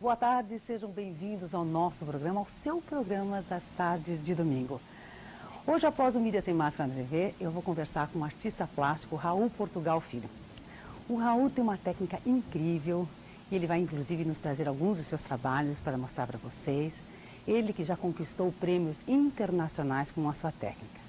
Boa tarde, sejam bem-vindos ao nosso programa, ao seu programa das tardes de domingo. Hoje, após o Mídia Sem Máscara na TV, eu vou conversar com o artista plástico Raul Portugal Filho. O Raul tem uma técnica incrível e ele vai, inclusive, nos trazer alguns dos seus trabalhos para mostrar para vocês. Ele que já conquistou prêmios internacionais com a sua técnica.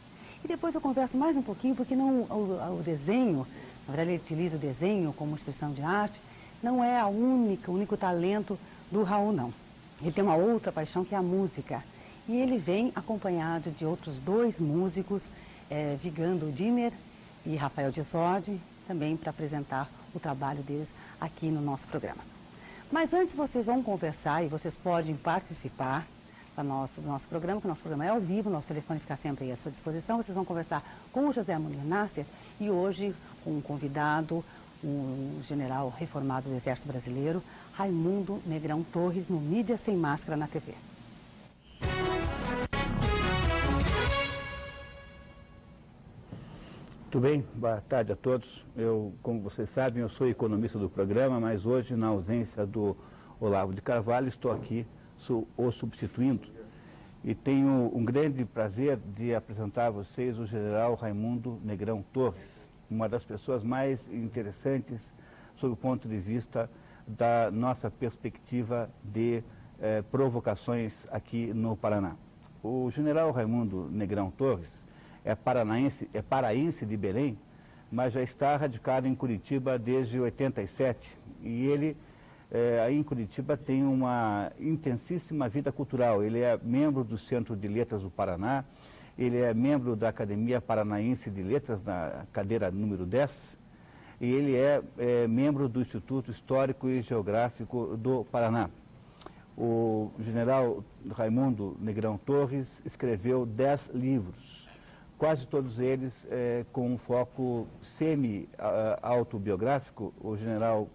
E depois eu converso mais um pouquinho, porque o desenho, na verdade ele utiliza o desenho como expressão de arte, não é o único talento do Raul, não. Ele tem uma outra paixão que é a música. E ele vem acompanhado de outros dois músicos, Vigando Diner e Rafael Disordi, também para apresentar o trabalho deles aqui no nosso programa. Mas antes vocês vão conversar e vocês podem participar do nosso programa, que o nosso programa é ao vivo, nosso telefone fica sempre aí à sua disposição. Vocês vão conversar com o José Munir Nasser e hoje com um convidado, um general reformado do Exército Brasileiro, Raimundo Negrão Torres, no Mídia Sem Máscara na TV. Muito bem, boa tarde a todos. Como vocês sabem, eu sou economista do programa, mas hoje, na ausência do Olavo de Carvalho, estou aqui o substituindo. E tenho um grande prazer de apresentar a vocês o general Raimundo Negrão Torres, uma das pessoas mais interessantes sob o ponto de vista da nossa perspectiva de provocações aqui no Paraná. O general Raimundo Negrão Torres é paraense de Belém, mas já está radicado em Curitiba desde 87. E ele, aí em Curitiba, tem uma intensíssima vida cultural. Ele é membro do Centro de Letras do Paraná, ele é membro da Academia Paranaense de Letras, na cadeira número 10, e ele é membro do Instituto Histórico e Geográfico do Paraná. O general Raimundo Negrão Torres escreveu 10 livros, quase todos eles com um foco semi-autobiográfico. O general,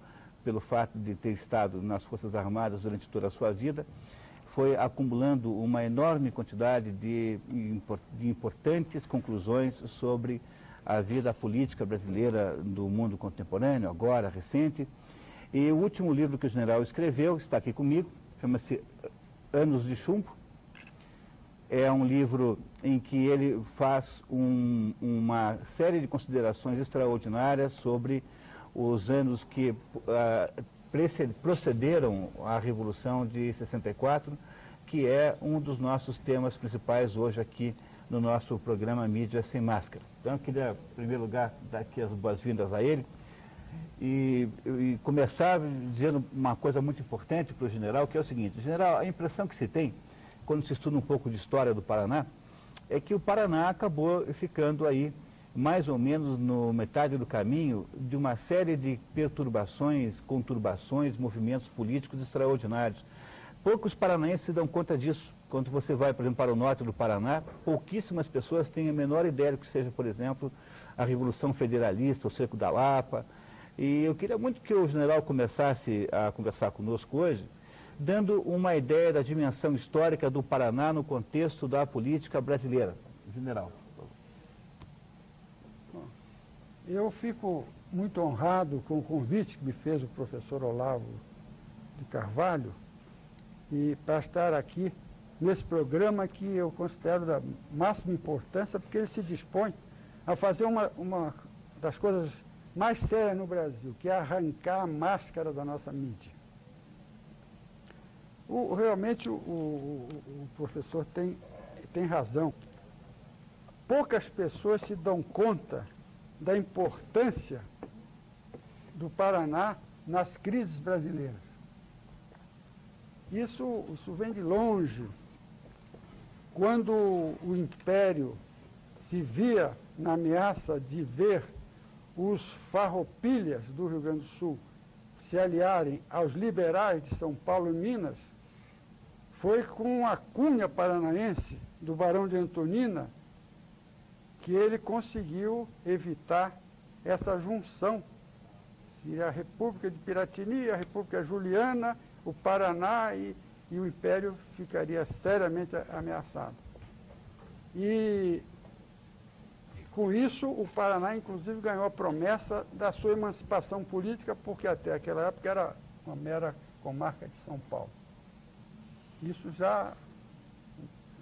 pelo fato de ter estado nas Forças Armadas durante toda a sua vida, foi acumulando uma enorme quantidade de importantes conclusões sobre a vida política brasileira do mundo contemporâneo, agora, recente. E o último livro que o general escreveu, está aqui comigo, chama-se Anos de Chumbo. É um livro em que ele faz uma série de considerações extraordinárias sobre os anos que procederam à Revolução de 64, que é um dos nossos temas principais hoje aqui no nosso programa Mídia Sem Máscara. Então eu queria, em primeiro lugar, dar aqui as boas-vindas a ele e começar dizendo uma coisa muito importante para o general, que é o seguinte: general, a impressão que se tem, quando se estuda um pouco de história do Paraná, é que o Paraná acabou ficando aí mais ou menos no metade do caminho de uma série de perturbações, conturbações, movimentos políticos extraordinários. Poucos paranaenses se dão conta disso. Quando você vai, por exemplo, para o norte do Paraná, pouquíssimas pessoas têm a menor ideia do que seja, por exemplo, a Revolução Federalista, o Cerco da Lapa. E eu queria muito que o general começasse a conversar conosco hoje, dando uma ideia da dimensão histórica do Paraná no contexto da política brasileira. General. Eu fico muito honrado com o convite que me fez o professor Olavo de Carvalho e para estar aqui nesse programa que eu considero da máxima importância, porque ele se dispõe a fazer uma das coisas mais sérias no Brasil, que é arrancar a máscara da nossa mídia. Realmente o professor tem razão. Poucas pessoas se dão conta da importância do Paraná nas crises brasileiras. Isso vem de longe. Quando o Império se via na ameaça de ver os farroupilhas do Rio Grande do Sul se aliarem aos liberais de São Paulo e Minas, foi com a cunha paranaense do Barão de Antonina que ele conseguiu evitar essa junção. Seria a República de Piratini, a República Juliana, o Paraná e o Império ficaria seriamente ameaçado. E com isso o Paraná inclusive ganhou a promessa da sua emancipação política, porque até aquela época era uma mera comarca de São Paulo. Isso já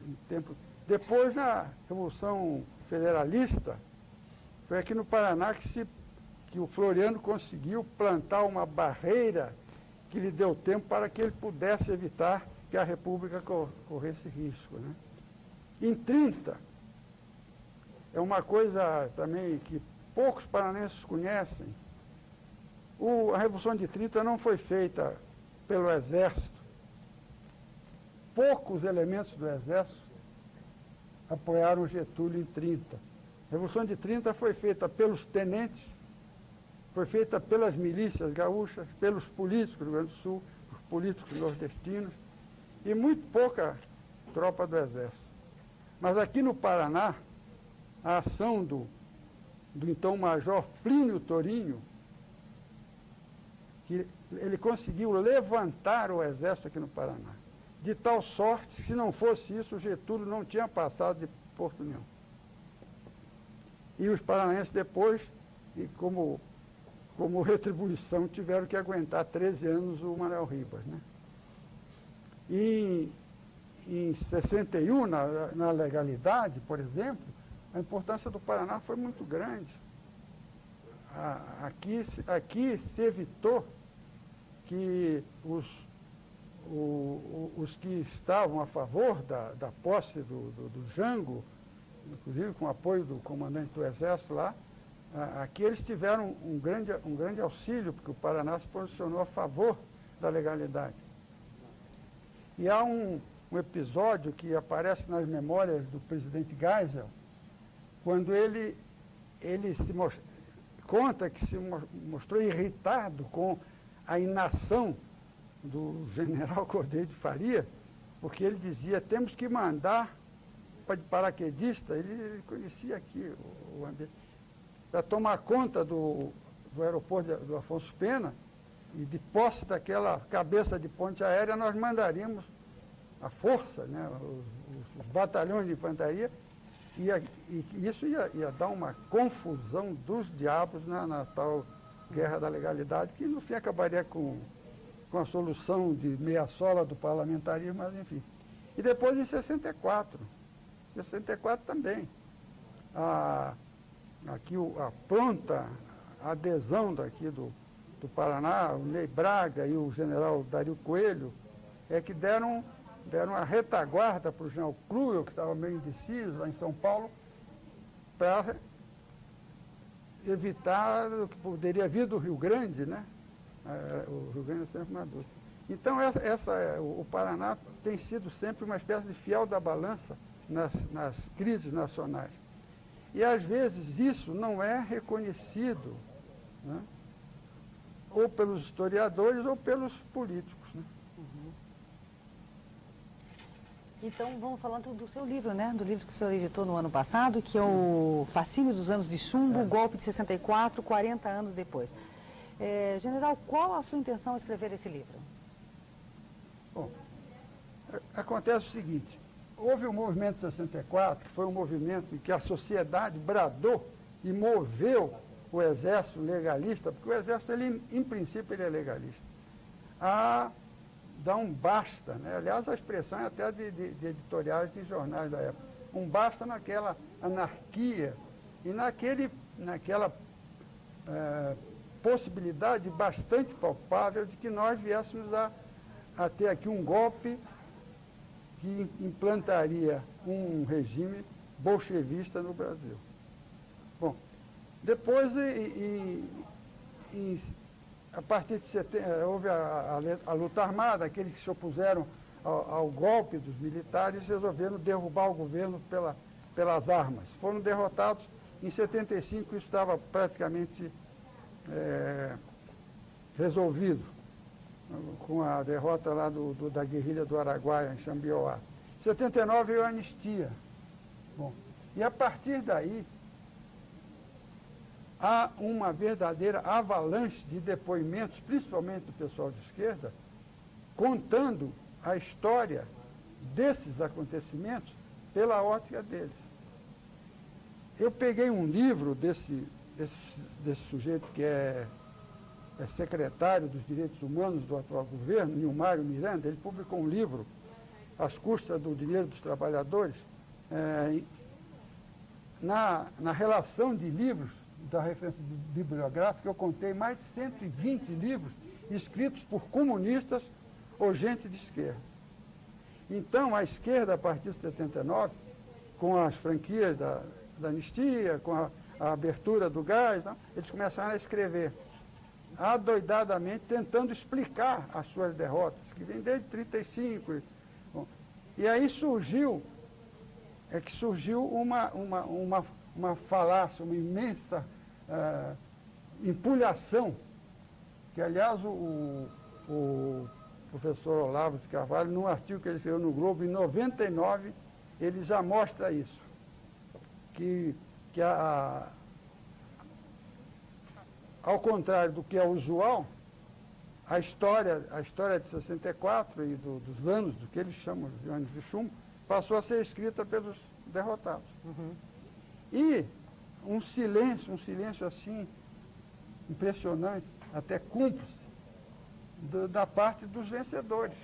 em tempo... Depois, na Revolução Federalista, foi aqui no Paraná que o Floriano conseguiu plantar uma barreira que lhe deu tempo para que ele pudesse evitar que a República corresse risco, né? Em 30, é uma coisa também que poucos paranenses conhecem, a Revolução de 30 não foi feita pelo Exército. Poucos elementos do Exército apoiaram Getúlio em 30. A Revolução de 30 foi feita pelos tenentes, foi feita pelas milícias gaúchas, pelos políticos do Rio Grande do Sul, os políticos nordestinos e muito pouca tropa do Exército. Mas aqui no Paraná, a ação do então Major Plínio Torinho, que ele conseguiu levantar o Exército aqui no Paraná, de tal sorte que, se não fosse isso, o Getúlio não tinha passado de Porto União. E os paranaenses depois, e como retribuição, tiveram que aguentar 13 anos o Manuel Ribas, né? E em 61, na legalidade, por exemplo, a importância do Paraná foi muito grande. Aqui se evitou que os que estavam a favor da posse do Jango, inclusive com o apoio do comandante do Exército lá, aqui eles tiveram um grande auxílio, porque o Paraná se posicionou a favor da legalidade. E há um episódio que aparece nas memórias do presidente Geisel, quando ele conta que se mostrou irritado com a inação do general Cordeiro de Faria, porque ele dizia, temos que mandar de paraquedista, ele conhecia aqui o ambiente, para tomar conta do aeroporto do Afonso Pena, e de posse daquela cabeça de ponte aérea, nós mandaríamos a força, né, os batalhões de infantaria, e isso ia dar uma confusão dos diabos na tal guerra da legalidade, que no fim acabaria com a solução de meia sola do parlamentarismo, mas enfim. E depois em 64 também, aqui a pronta adesão daqui do Paraná, o Ney Braga e o general Dario Coelho, é que deram a retaguarda para o general Cruel, que estava meio indeciso lá em São Paulo, para evitar o que poderia vir do Rio Grande, né? O Rio Grande é sempre uma dúvida. Então, o Paraná tem sido sempre uma espécie de fiel da balança nas crises nacionais. E, às vezes, isso não é reconhecido, né? Ou pelos historiadores ou pelos políticos, né? Uhum. Então, vamos falando do seu livro, né? Do livro que o senhor editou no ano passado, que é o Fascínio dos Anos de Chumbo, Golpe de 64, 40 anos depois. General, qual a sua intenção ao escrever esse livro? Bom, acontece o seguinte, houve o movimento de 64, que foi um movimento em que a sociedade bradou e moveu o exército legalista, porque o exército, em princípio, ele é legalista, a dar um basta, né? Aliás, a expressão é até de editoriais de jornais da época, um basta naquela anarquia e naquela possibilidade bastante palpável de que nós viéssemos a ter aqui um golpe que implantaria um regime bolchevista no Brasil. Bom, depois, a partir de 70, houve a luta armada, aqueles que se opuseram ao golpe dos militares resolveram derrubar o governo pelas armas. Foram derrotados. Em 75 isso estava praticamente resolvido, com a derrota lá da guerrilha do Araguaia, em Xambioá. Em 79 veio a anistia. Bom, e a partir daí, há uma verdadeira avalanche de depoimentos, principalmente do pessoal de esquerda, contando a história desses acontecimentos pela ótica deles. Eu peguei um livro desse sujeito que é secretário dos Direitos Humanos do atual governo, Nilmário Miranda, ele publicou um livro, Às Custas do Dinheiro dos Trabalhadores, na relação de livros da referência bibliográfica, eu contei mais de 120 livros escritos por comunistas ou gente de esquerda. Então, a esquerda, a partir de 79, com as franquias da anistia, com a abertura do gás, então, eles começaram a escrever adoidadamente, tentando explicar as suas derrotas, que vem desde 1935. E aí surgiu uma falácia, uma imensa empulhação, que, aliás, o professor Olavo de Carvalho, num artigo que ele escreveu no Globo, em 99, ele já mostra isso, que ao contrário do que é usual, a história de 64 e dos anos, do que eles chamam de anos de chumbo, passou a ser escrita pelos derrotados. Uhum. E um silêncio assim, impressionante, até cúmplice, da parte dos vencedores.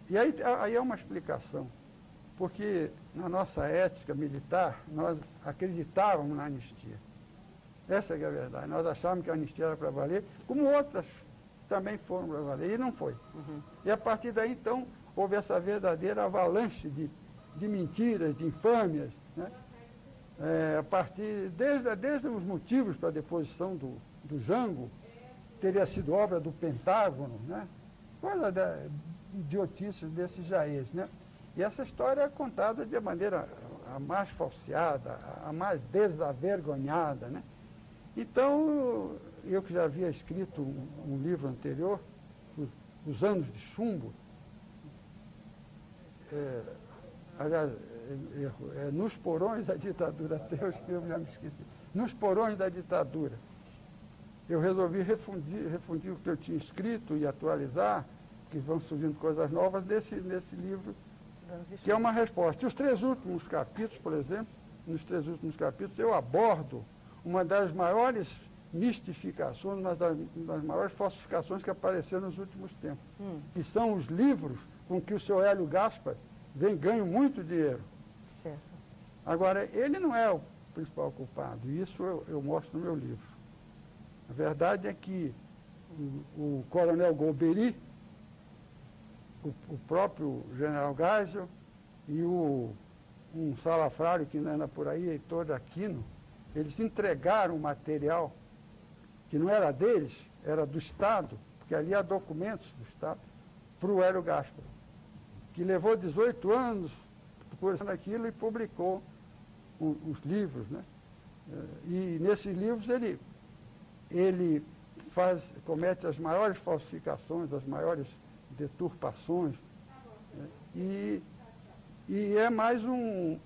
E aí é uma explicação, porque na nossa ética militar, nós acreditávamos na anistia. Essa é a verdade. Nós achávamos que a anistia era para valer, como outras também foram para valer, e não foi. Uhum. E a partir daí, então, houve essa verdadeira avalanche de mentiras, de infâmias, né? A partir, desde os motivos para a deposição do Jango, teria sido obra do Pentágono, né? Coisa de idiotices desses jaez, né? E essa história é contada de maneira a mais falseada, a mais desavergonhada, né? Então, eu que já havia escrito um livro anterior, Os Anos de Chumbo, aliás, Nos Porões da Ditadura, até eu escrevo, já me esqueci, Nos Porões da Ditadura, eu resolvi refundir o que eu tinha escrito e atualizar, que vão surgindo coisas novas nesse livro, que é uma resposta. E os 3 últimos capítulos, por exemplo, nos 3 últimos capítulos, eu abordo uma das maiores mistificações, uma das maiores falsificações que apareceram nos últimos tempos, que são os livros com que o seu Hélio Gaspar ganha muito dinheiro. Certo. Agora, ele não é o principal culpado, e isso eu mostro no meu livro. A verdade é que o coronel Golbery, o próprio general Geisel e um salafrário que não anda por aí, Heitor da Aquino, eles entregaram material que não era deles, era do Estado, porque ali há documentos do Estado, para o Hélio Gaspar, que levou 18 anos procurando aquilo e publicou os livros, né? E nesses livros ele comete as maiores falsificações, as maiores deturpações, né? E é mais um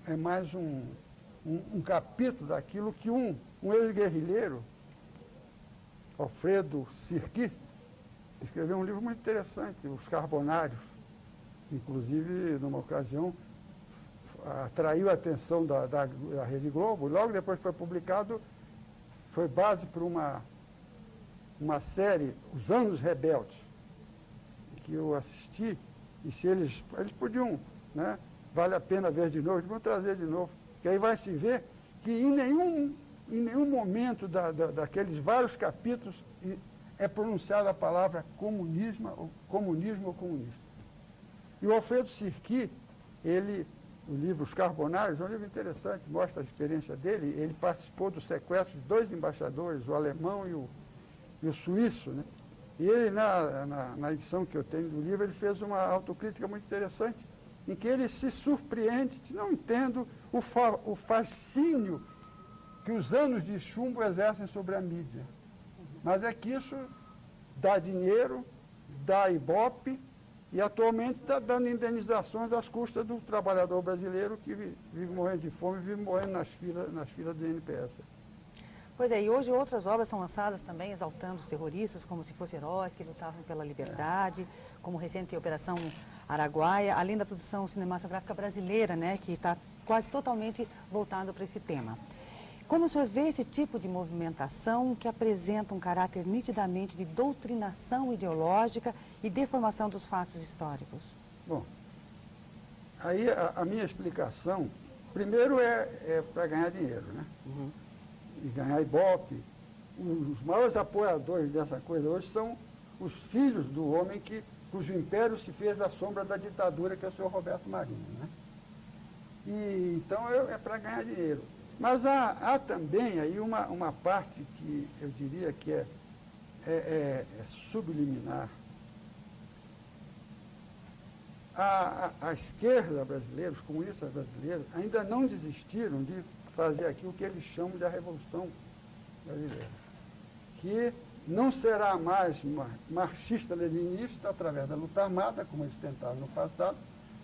capítulo daquilo que um ex-guerrilheiro, Alfredo Sirki, escreveu um livro muito interessante, Os Carbonários, que inclusive, numa ocasião, atraiu a atenção da Rede Globo. Logo depois que foi publicado, foi base para uma série, Os Anos Rebeldes, que eu assisti, e se eles podiam, né, vale a pena ver de novo, eles vão trazer de novo, que aí vai se ver que em nenhum momento daqueles vários capítulos é pronunciada a palavra comunismo ou comunista. E o Alfredo Sirki, o livro Os Carbonários, é um livro interessante, mostra a experiência dele. Ele participou do sequestro de 2 embaixadores, o alemão e o suíço, né? E ele, na edição que eu tenho do livro, ele fez uma autocrítica muito interessante, em que ele se surpreende, não entendo o fascínio que os anos de chumbo exercem sobre a mídia. Mas é que isso dá dinheiro, dá ibope, e atualmente está dando indenizações às custas do trabalhador brasileiro que vive morrendo de fome, vive morrendo nas filas do INPS. Pois é, e hoje outras obras são lançadas também exaltando os terroristas como se fossem heróis que lutavam pela liberdade, como recente Operação Araguaia, além da produção cinematográfica brasileira, né, que está quase totalmente voltada para esse tema. Como o senhor vê esse tipo de movimentação que apresenta um caráter nitidamente de doutrinação ideológica e deformação dos fatos históricos? Bom, aí a minha explicação, primeiro é para ganhar dinheiro, né? Uhum. E ganhar ibope. Os maiores apoiadores dessa coisa hoje são os filhos do homem cujo império se fez à sombra da ditadura, que é o senhor Roberto Marinho, né? E, então é para ganhar dinheiro. Mas há também aí uma parte que eu diria que é subliminar. A esquerda brasileira, os comunistas brasileiros, ainda não desistiram de fazer aqui o que eles chamam de a Revolução Brasileira, que não será mais marxista-leninista através da luta armada, como eles tentaram no passado,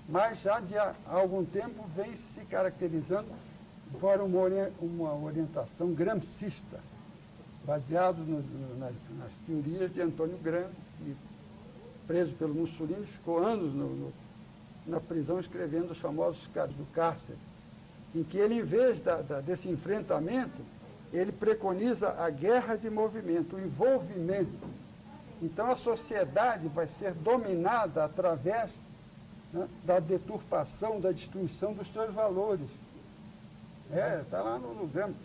mas já de há algum tempo vem se caracterizando por uma orientação gramscista, baseado nas teorias de Antônio Gramsci, que, preso pelo Mussolini, ficou anos na prisão escrevendo os famosos casos do cárcere, em que ele, em vez desse enfrentamento, ele preconiza a guerra de movimento, o envolvimento. Então a sociedade vai ser dominada através, né, da deturpação, da destruição dos seus valores. Está lá no Gramsci.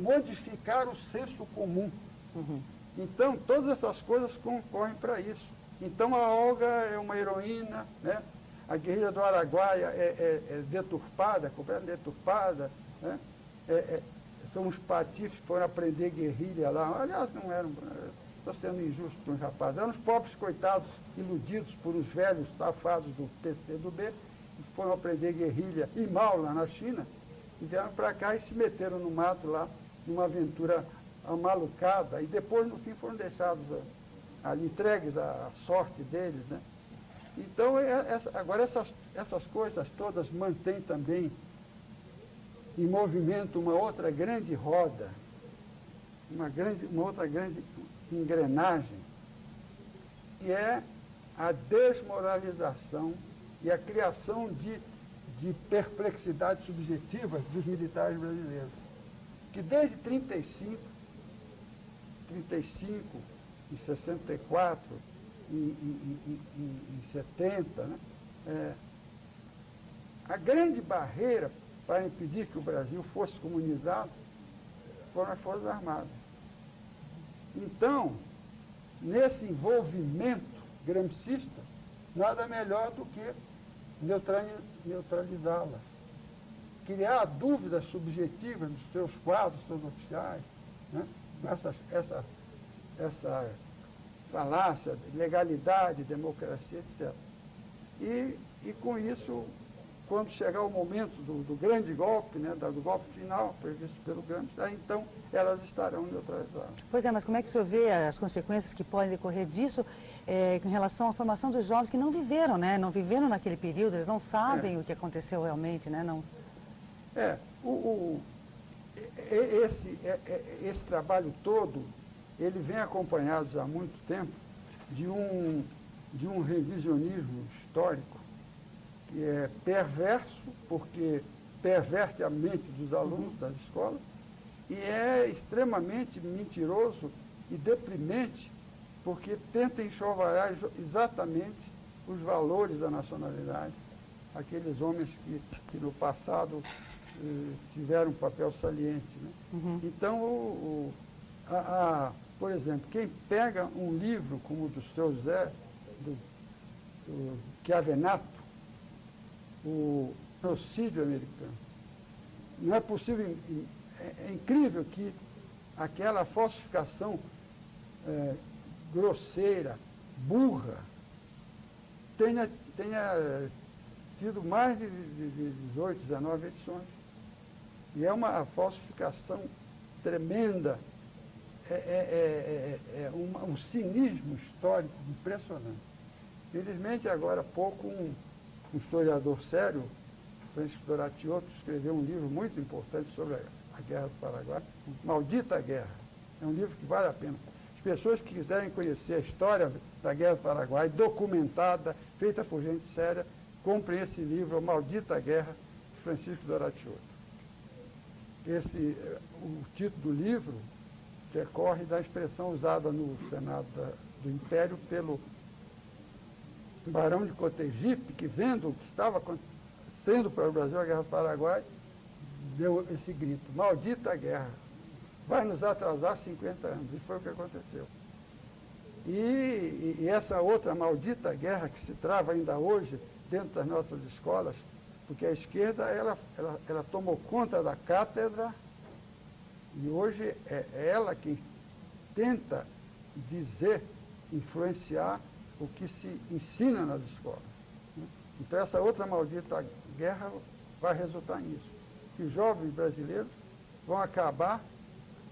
Modificar o senso comum. Uhum. Então, todas essas coisas concorrem para isso. Então, a Olga é uma heroína, né? A guerrilha do Araguaia é deturpada, completamente deturpada, né? São os patifes que foram aprender guerrilha lá. Aliás, não eram, estou sendo injusto com os rapazes, eram os pobres coitados iludidos por os velhos safados do PCdoB, que foram aprender guerrilha e mal lá na China, e vieram para cá e se meteram no mato lá, numa aventura amalucada, e depois, no fim, foram deixados ali, entregues à sorte deles, né? Então, agora essas coisas todas mantêm também em movimento uma outra grande roda, uma outra grande engrenagem, que é a desmoralização e a criação de perplexidades subjetivas dos militares brasileiros, que desde 35, em 64, em 70, né, a grande barreira para impedir que o Brasil fosse comunizado foram as Forças Armadas. Então, nesse envolvimento gramscista, nada melhor do que neutralizá-la. Criar dúvidas subjetivas nos seus quadros, seus oficiais, né? Essa falácia de legalidade, democracia, etc. E com isso, quando chegar o momento do grande golpe, né, do golpe final, previsto pelo Gramsci, então elas estarão neutralizadas. Pois é, mas como é que o senhor vê as consequências que podem decorrer disso em relação à formação dos jovens que não viveram, né? Não viveram naquele período, eles não sabem o que aconteceu realmente, né? Não. Esse trabalho todo, ele vem acompanhado há muito tempo de um revisionismo histórico que é perverso, porque perverte a mente dos alunos das escolas, e é extremamente mentiroso e deprimente, porque tenta enxovalhar exatamente os valores da nacionalidade, aqueles homens que no passado tiveram um papel saliente, né? Uhum. Então, por exemplo, quem pega um livro como o do seu Zé, do Chiavenato, o genocídio americano, não é possível, é incrível que aquela falsificação grosseira, burra, tenha tido mais de 18, 19 edições. E é uma falsificação tremenda, um cinismo histórico impressionante. Felizmente, agora há pouco, um historiador sério, Francisco Doratiotto, escreveu um livro muito importante sobre a Guerra do Paraguai, Maldita Guerra. É um livro que vale a pena. As pessoas que quiserem conhecer a história da Guerra do Paraguai, documentada, feita por gente séria, comprem esse livro, Maldita Guerra, de Francisco Doratiotto. o título do livro decorre da expressão usada no Senado do Império pelo Barão de Cotegipe, que vendo o que estava acontecendo para o Brasil, a Guerra do Paraguai, deu esse grito: maldita guerra, vai nos atrasar 50 anos. E foi o que aconteceu. E essa outra maldita guerra que se trava ainda hoje dentro das nossas escolas, porque a esquerda ela tomou conta da cátedra e hoje é ela que tenta dizer, influenciar o que se ensina nas escolas. Então essa outra maldita guerra vai resultar nisso, que os jovens brasileiros vão acabar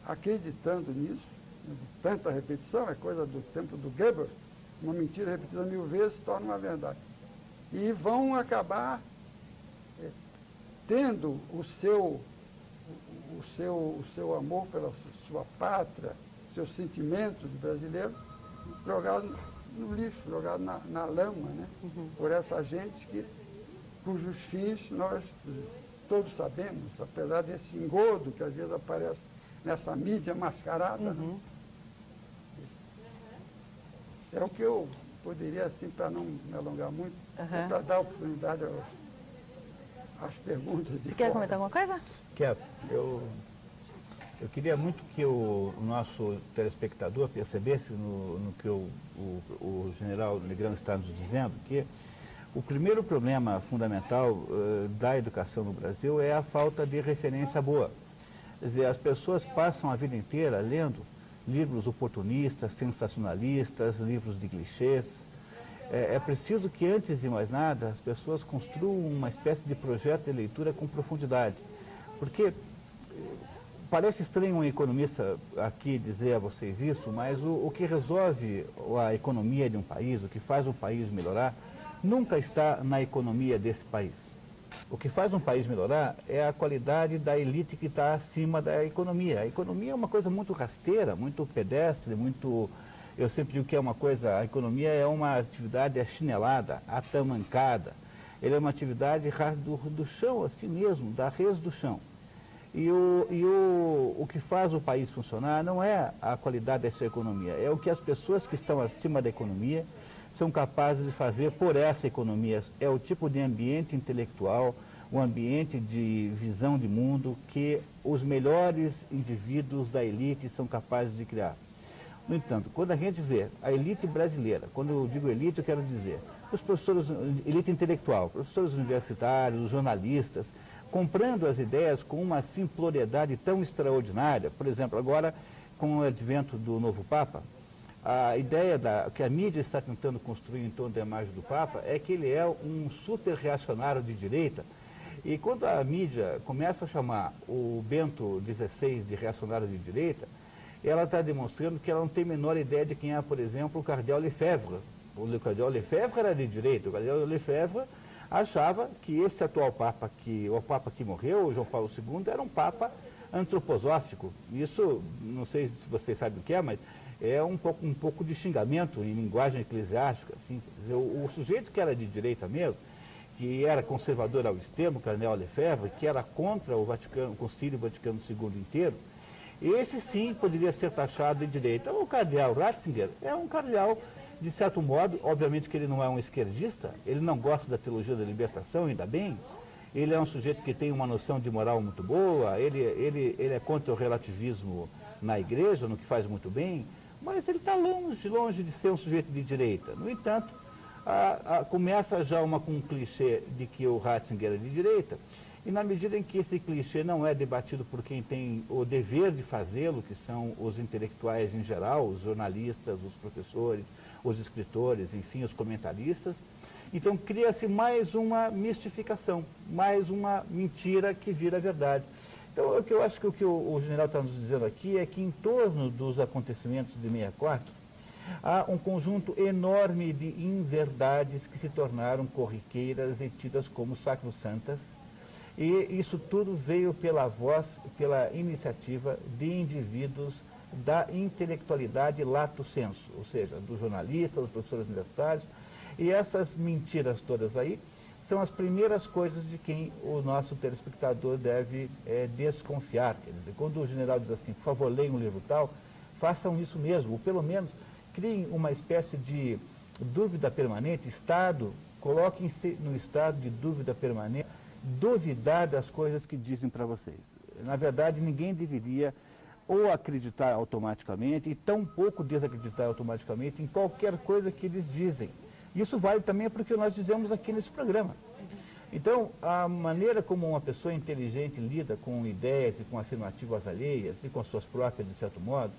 acreditando nisso, de tanta repetição, é coisa do tempo do Goebbels, uma mentira repetida 1000 vezes se torna uma verdade. E vão acabar tendo o seu amor pela sua pátria, seus sentimentos de brasileiro, jogado no lixo, jogado na lama, né? Por essa gente cujos fins nós todos sabemos, apesar desse engodo que às vezes aparece nessa mídia mascarada. Né? É o que eu poderia, assim, para não me alongar muito, para dar oportunidade às perguntas. Você quer comentar alguma coisa? Quero. Eu queria muito que o nosso telespectador percebesse no que o general Negrão está nos dizendo, que o primeiro problema fundamental da educação no Brasil é a falta de referência boa. Quer dizer, as pessoas passam a vida inteira lendo livros oportunistas, sensacionalistas, livros de clichês. É preciso que, antes de mais nada, as pessoas construam uma espécie de projeto de leitura com profundidade. Porque parece estranho um economista aqui dizer a vocês isso, mas o que resolve a economia de um país, o que faz um país melhorar, nunca está na economia desse país. O que faz um país melhorar é a qualidade da elite que está acima da economia. A economia é uma coisa muito rasteira, muito pedestre, muito... Eu sempre digo que é uma coisa... A economia é uma atividade achinelada, atamancada. Ela é uma atividade do chão, assim mesmo, da res do chão. E o que faz o país funcionar não é a qualidade dessa economia, é o que as pessoas que estão acima da economia são capazes de fazer por essa economia. É o tipo de ambiente intelectual, o ambiente de visão de mundo que os melhores indivíduos da elite são capazes de criar. No entanto, quando a gente vê a elite brasileira, quando eu digo elite, eu quero dizer os professores, elite intelectual, professores universitários, os jornalistas, comprando as ideias com uma simploriedade tão extraordinária. Por exemplo, agora, com o advento do novo Papa, a ideia que a mídia está tentando construir em torno da imagem do Papa é que ele é um super reacionário de direita. E quando a mídia começa a chamar o Bento XVI de reacionário de direita, ela está demonstrando que ela não tem a menor ideia de quem é, por exemplo, o cardeal Lefebvre. O cardeal Lefebvre era de direita. O cardeal Lefebvre achava que esse atual Papa, o Papa que morreu, o João Paulo II, era um Papa antroposófico. Isso, não sei se vocês sabem o que é, mas é um pouco de xingamento em linguagem eclesiástica. Assim. O sujeito que era de direita mesmo, que era conservador ao extremo, o cardeal Lefebvre, que era contra o Concílio Vaticano II inteiro, esse sim poderia ser taxado de direita. O cardeal Ratzinger é um cardeal, de certo modo, obviamente que ele não é um esquerdista, ele não gosta da teologia da libertação, ainda bem. Ele é um sujeito que tem uma noção de moral muito boa, ele é contra o relativismo na igreja, no que faz muito bem, mas ele está longe de ser um sujeito de direita. No entanto, começa já um clichê de que o Ratzinger é de direita, e na medida em que esse clichê não é debatido por quem tem o dever de fazê-lo, que são os intelectuais em geral, os jornalistas, os professores, os escritores, enfim, os comentaristas, então cria-se mais uma mistificação, mais uma mentira que vira verdade. Então, eu acho que o que o general está nos dizendo aqui é que em torno dos acontecimentos de 64, há um conjunto enorme de inverdades que se tornaram corriqueiras e tidas como sacrossantas. E isso tudo veio pela iniciativa de indivíduos da intelectualidade lato sensu, ou seja, dos jornalistas, dos professores universitários. E essas mentiras todas aí são as primeiras coisas de quem o nosso telespectador deve desconfiar. Quer dizer, quando o general diz assim, por favor, leiam um livro tal, façam isso mesmo, ou pelo menos criem uma espécie de dúvida permanente, coloquem-se no estado de dúvida permanente, duvidar das coisas que dizem para vocês. Na verdade, ninguém deveria ou acreditar automaticamente e tampouco desacreditar automaticamente em qualquer coisa que eles dizem. Isso vale também para o que nós dizemos aqui nesse programa. Então, a maneira como uma pessoa inteligente lida com ideias e com afirmativas alheias e com as suas próprias, de certo modo,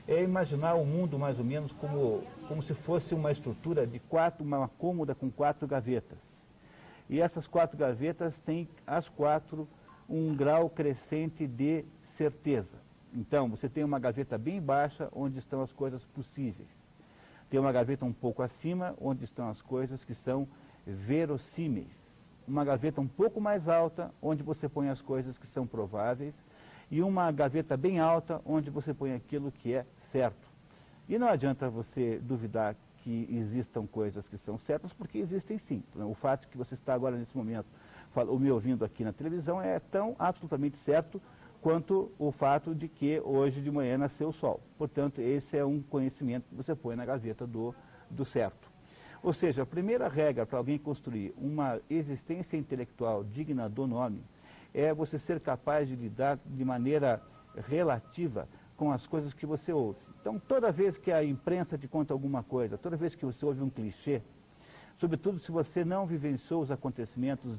é imaginar o mundo mais ou menos como se fosse uma estrutura de uma cômoda com 4 gavetas. E essas 4 gavetas têm, as 4, um grau crescente de certeza. Então, você tem uma gaveta bem baixa, onde estão as coisas possíveis. Tem uma gaveta um pouco acima, onde estão as coisas que são verossímeis. Uma gaveta um pouco mais alta, onde você põe as coisas que são prováveis. E uma gaveta bem alta, onde você põe aquilo que é certo. E não adianta você duvidar que existam coisas que são certas, porque existem sim. O fato que você está agora, nesse momento, me ouvindo aqui na televisão, é tão absolutamente certo quanto o fato de que hoje de manhã nasceu o sol. Portanto, esse é um conhecimento que você põe na gaveta do certo. Ou seja, a primeira regra para alguém construir uma existência intelectual digna do nome é você ser capaz de lidar de maneira relativa com as coisas que você ouve. Então, toda vez que a imprensa te conta alguma coisa, toda vez que você ouve um clichê, sobretudo se você não vivenciou os acontecimentos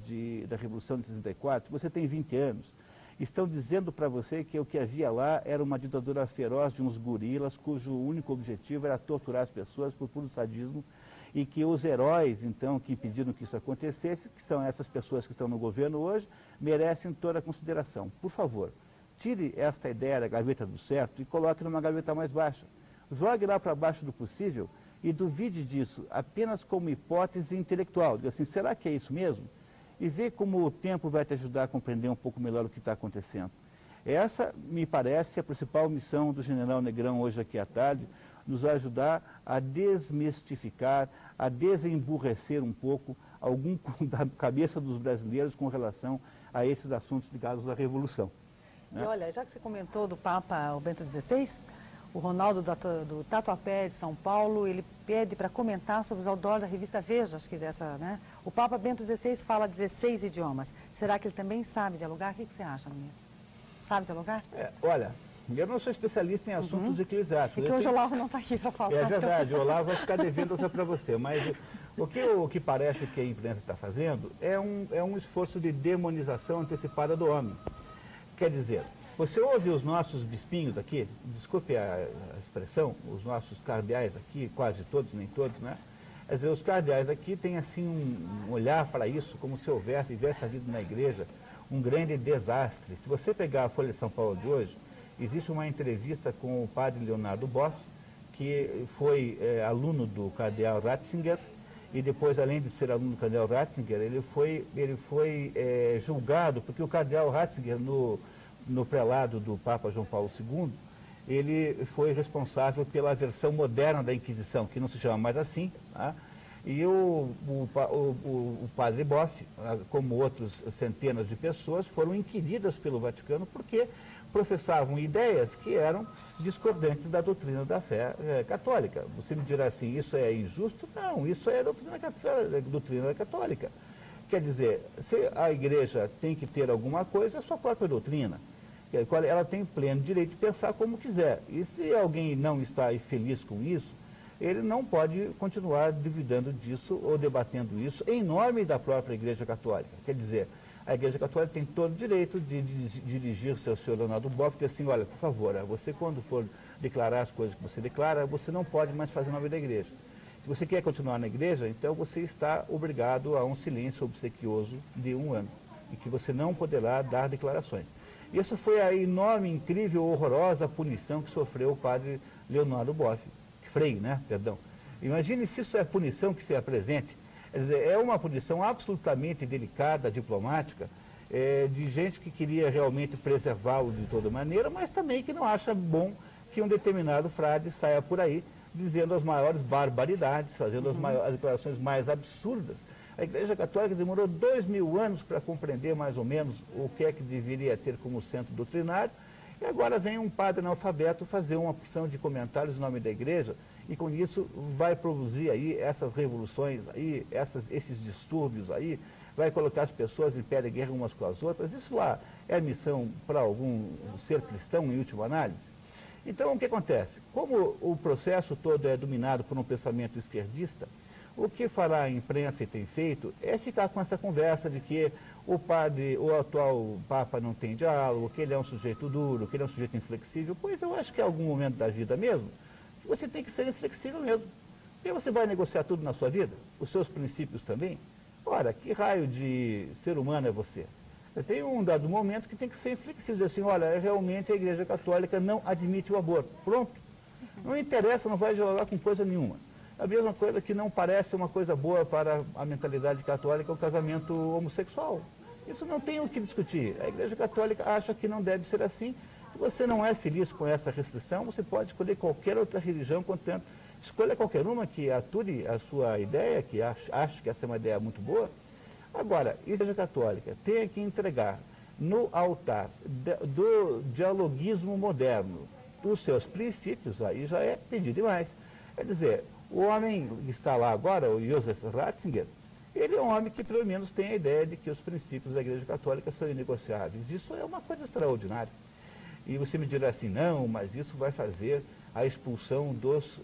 da Revolução de 64, você tem 20 anos, estão dizendo para você que o que havia lá era uma ditadura feroz de uns gorilas, cujo único objetivo era torturar as pessoas por puro sadismo, e que os heróis, então, que impediram que isso acontecesse, que são essas pessoas que estão no governo hoje, merecem toda a consideração. Por favor, tire esta ideia da gaveta do certo e coloque numa gaveta mais baixa. Jogue lá para baixo do possível e duvide disso apenas como hipótese intelectual. Diga assim, será que é isso mesmo? E vê como o tempo vai te ajudar a compreender um pouco melhor o que está acontecendo. Essa, me parece, a principal missão do general Negrão hoje aqui à tarde, nos ajudar a desmistificar, a desemburrecer um pouco da cabeça dos brasileiros com relação a esses assuntos ligados à Revolução. Né? E olha, já que você comentou do Papa Bento XVI, o Ronaldo do Tatuapé de São Paulo, ele pede para comentar sobre os outdoors da revista Veja, acho que dessa, né? O Papa Bento XVI fala 16 idiomas. Será que ele também sabe dialogar? O que você acha, Mimir? Sabe dialogar? Olha, eu não sou especialista em assuntos eclesiásticos. É que hoje o Olavo não está aqui para falar. É verdade, o Olavo vai ficar devendo essa para você. Mas o que parece que a imprensa está fazendo é um esforço de demonização antecipada do homem. Quer dizer, você ouve os nossos bispinhos aqui, desculpe a expressão, os nossos cardeais aqui, quase todos, nem todos, né? Quer dizer, os cardeais aqui têm assim um olhar para isso, como se tivesse havido na igreja um grande desastre. Se você pegar a Folha de São Paulo de hoje, existe uma entrevista com o padre Leonardo Boff, que foi aluno do cardeal Ratzinger, e depois, além de ser aluno do cardeal Ratzinger, ele foi julgado, porque o cardeal Ratzinger, no prelado do Papa João Paulo II, ele foi responsável pela versão moderna da Inquisição, que não se chama mais assim, tá? E o padre Boff, como outros centenas de pessoas, foram inquiridas pelo Vaticano porque professavam ideias que eram discordantes da doutrina da fé católica. Você me dirá assim, isso é injusto? Não, isso é doutrina católica. Quer dizer, se a igreja tem que ter alguma coisa, é a sua própria doutrina. Ela tem pleno direito de pensar como quiser. E se alguém não está feliz com isso, ele não pode continuar duvidando disso ou debatendo isso em nome da própria Igreja Católica. Quer dizer, a Igreja Católica tem todo o direito de dirigir-se ao senhor Leonardo Boff e dizer assim, olha, por favor, você quando for declarar as coisas que você declara, você não pode mais fazer em nome da Igreja. Se você quer continuar na Igreja, então você está obrigado a um silêncio obsequioso de 1 ano, e que você não poderá dar declarações. Isso foi a enorme, incrível, horrorosa punição que sofreu o padre Leonardo Boff. Frei, né? Perdão. Imagine se isso é punição que se apresente. Quer dizer, é uma punição absolutamente delicada, diplomática, de gente que queria realmente preservá-lo de toda maneira, mas também que não acha bom que um determinado frade saia por aí dizendo as maiores barbaridades, fazendo as declarações mais absurdas. A Igreja Católica demorou 2000 anos para compreender mais ou menos o que é que deveria ter como centro doutrinário, e agora vem um padre analfabeto fazer uma porção de comentários em nome da Igreja, e com isso vai produzir aí essas revoluções, aí, esses distúrbios aí, vai colocar as pessoas em pé de guerra umas com as outras. Isso lá é a missão para algum ser cristão, em última análise? Então, o que acontece? Como o processo todo é dominado por um pensamento esquerdista, o que fará a imprensa e tem feito é ficar com essa conversa de que o atual Papa não tem diálogo, que ele é um sujeito duro, que ele é um sujeito inflexível. Pois eu acho que em algum momento da vida mesmo, você tem que ser inflexível mesmo. E você vai negociar tudo na sua vida? Os seus princípios também? Ora, que raio de ser humano é você? Tem um dado momento que tem que ser inflexível, dizer assim, olha, realmente a Igreja Católica não admite o aborto. Pronto. Não interessa, não vai dialogar com coisa nenhuma. A mesma coisa que não parece uma coisa boa para a mentalidade católica, o casamento homossexual. Isso não tem o que discutir. A Igreja Católica acha que não deve ser assim. Se você não é feliz com essa restrição, você pode escolher qualquer outra religião, contanto, escolha qualquer uma que ature a sua ideia, que ache que essa é uma ideia muito boa. Agora, a Igreja Católica tem que entregar no altar do dialoguismo moderno os seus princípios, aí já é pedir demais. Quer dizer, o homem que está lá agora, o Joseph Ratzinger, ele é um homem que pelo menos tem a ideia de que os princípios da Igreja Católica são inegociáveis. Isso é uma coisa extraordinária. E você me dirá assim, não, mas isso vai fazer a expulsão dos